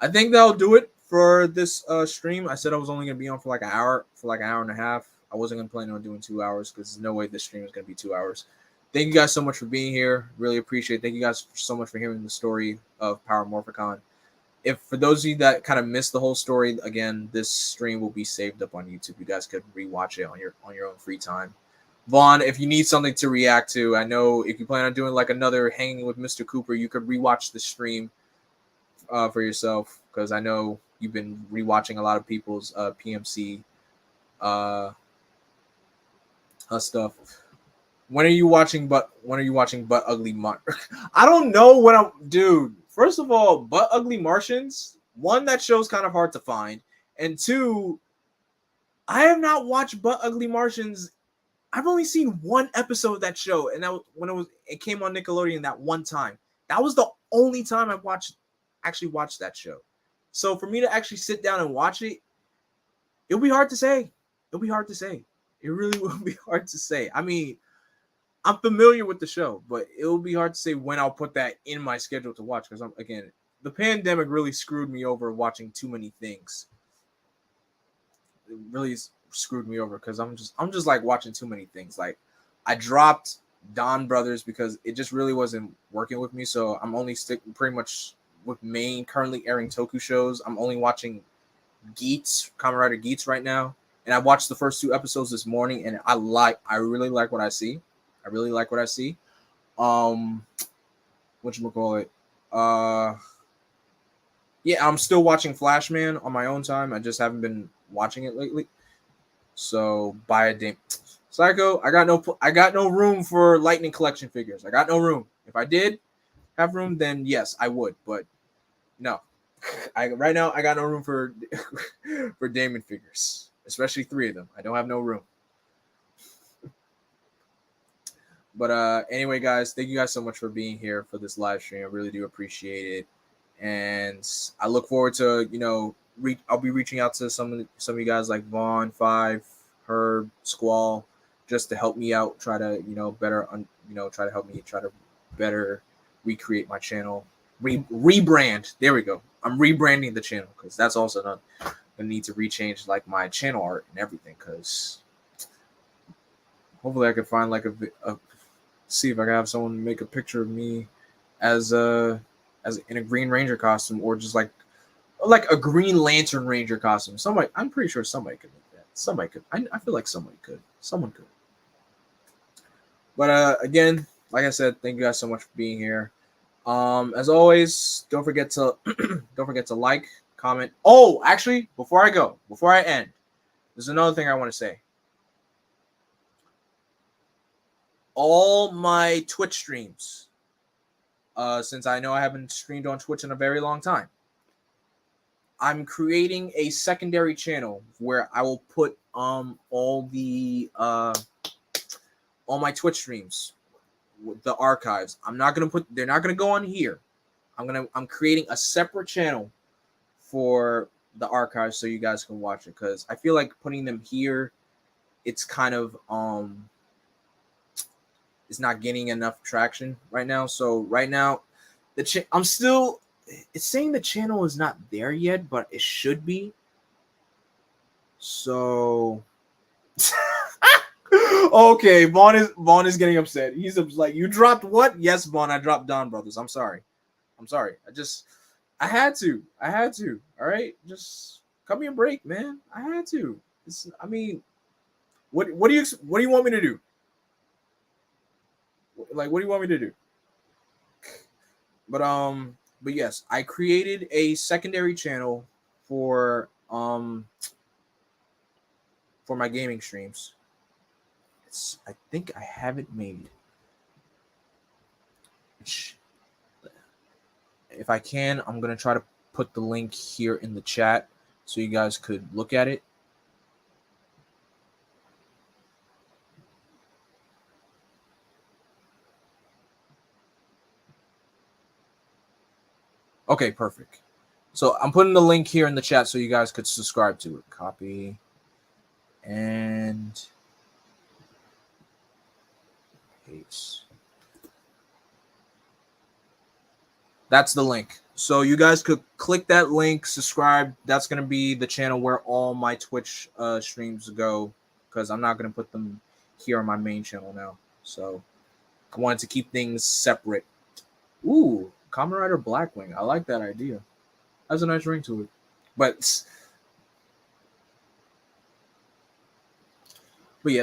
I think that'll do it for this stream. I said I was only gonna be on for like an hour and a half. I wasn't gonna plan on doing 2 hours because there's no way this stream is gonna be 2 hours. Thank you guys so much for being here. Really appreciate it. Thank you guys so much for hearing the story of Power Morphicon. If for those of you that kind of missed the whole story, again, this stream will be saved up on YouTube. You guys could rewatch it on your own free time. Vaughn, if you need something to react to, I know if you plan on doing like another hanging with Mr. Cooper, you could rewatch the stream for yourself because I know you've been rewatching a lot of people's PMC stuff. When are you watching But Ugly Mark? I don't know when dude. First of all, But Ugly Martians, one, that show's kind of hard to find. And two, I have not watched But Ugly Martians. I've only seen one episode of that show, and that was when it came on Nickelodeon that one time. That was the only time I actually watched that show. So for me to actually sit down and watch it, it'll be hard to say. It'll be hard to say. It really will be hard to say. I mean, I'm familiar with the show, but it will be hard to say when I'll put that in my schedule to watch because the pandemic really screwed me over watching too many things. It really screwed me over because I'm just like watching too many things. Like I dropped Don Brothers because it just really wasn't working with me. So I'm only sticking pretty much with main currently airing Toku shows. I'm only watching Kamen Rider Geats right now, and I watched the first 2 episodes this morning, and I really like what I see. I really like what I see. Whatchamacallit? Yeah, I'm still watching Flashman on my own time. I just haven't been watching it lately. So buy a damn Psycho. I got no room for Lightning Collection figures. I got no room. If I did have room, then yes, I would. But no, right now I got no room for for Damon figures, especially 3 of them. I don't have no room. But anyway, guys, thank you guys so much for being here for this live stream. I really do appreciate it, and I look forward to I'll be reaching out to some of you guys like Vaughn, Five, Herb, Squall, just to help me out. Try to better try to help me try to better recreate my channel, rebrand. There we go. I'm rebranding the channel because that's also not gonna need to rechange like my channel art and everything. Because hopefully I could find like a see if I can have someone make a picture of me as in a Green Ranger costume or just like a Green Lantern Ranger costume. I'm pretty sure somebody could make that. Somebody could. I feel like somebody could. Someone could. But again, like I said, thank you guys so much for being here. As always, don't forget to like, comment. Oh, actually, before I end, there's another thing I want to say. All my Twitch streams, since I know I haven't streamed on Twitch in a very long time, I'm creating a secondary channel where I will put all my Twitch streams, the archives. They're not gonna go on here. I'm creating a separate channel for the archives so you guys can watch it, because I feel like putting them here, it's kind of it's not getting enough traction right now. So right now, I'm still, it's saying the channel is not there yet, but it should be. So okay, Vaughn is getting upset. He's like, you dropped what? Yes, Vaughn, I dropped Don Brothers. I'm sorry. I had to. All right, just cut me a break, man. I had to. I mean, what do you want me to do? Like, what do you want me to do? But yes, I created a secondary channel for my gaming streams. I think I have it made. If I can, I'm gonna try to put the link here in the chat so you guys could look at it. Okay, perfect. So I'm putting the link here in the chat so you guys could subscribe to it. Copy and paste. That's the link. So you guys could click that link, subscribe. That's going to be the channel where all my Twitch streams go, because I'm not going to put them here on my main channel now. So I wanted to keep things separate. Ooh, Kamen Rider Blackwing. I like that idea. Has a nice ring to it. But yeah,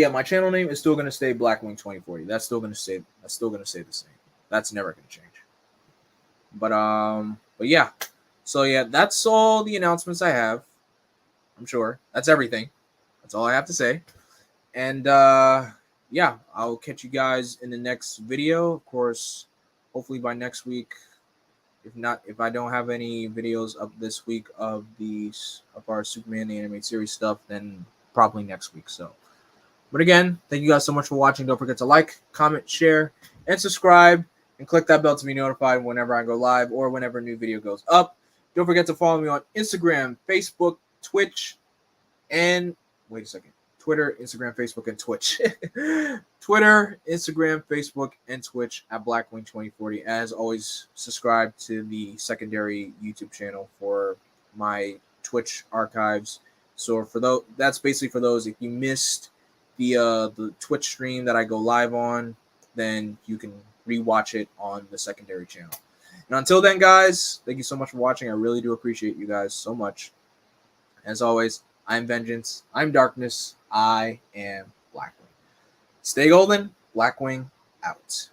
my channel name is still going to stay Blackwing 2040. That's still going to stay the same. That's never going to change. But yeah. So yeah, that's all the announcements I have. I'm sure that's everything. That's all I have to say. And yeah, I'll catch you guys in the next video. Of course, hopefully by next week. If I don't have any videos up this week of our Superman the Animated Series stuff, then probably next week. So, but again, thank you guys so much for watching. Don't forget to like, comment, share, and subscribe, and click that bell to be notified whenever I go live or whenever a new video goes up. Don't forget to follow me on Instagram, Facebook, Twitch, and wait a second. Twitter, Instagram, Facebook, and Twitch. Twitter, Instagram, Facebook, and Twitch at Blackwing 2040. As always, subscribe to the secondary YouTube channel for my Twitch archives. So for those, that's basically for those if you missed the Twitch stream that I go live on, then you can rewatch it on the secondary channel. And until then, guys, thank you so much for watching. I really do appreciate you guys so much. As always, I'm Vengeance. I'm Darkness. I am Blackwing. Stay golden. Blackwing out.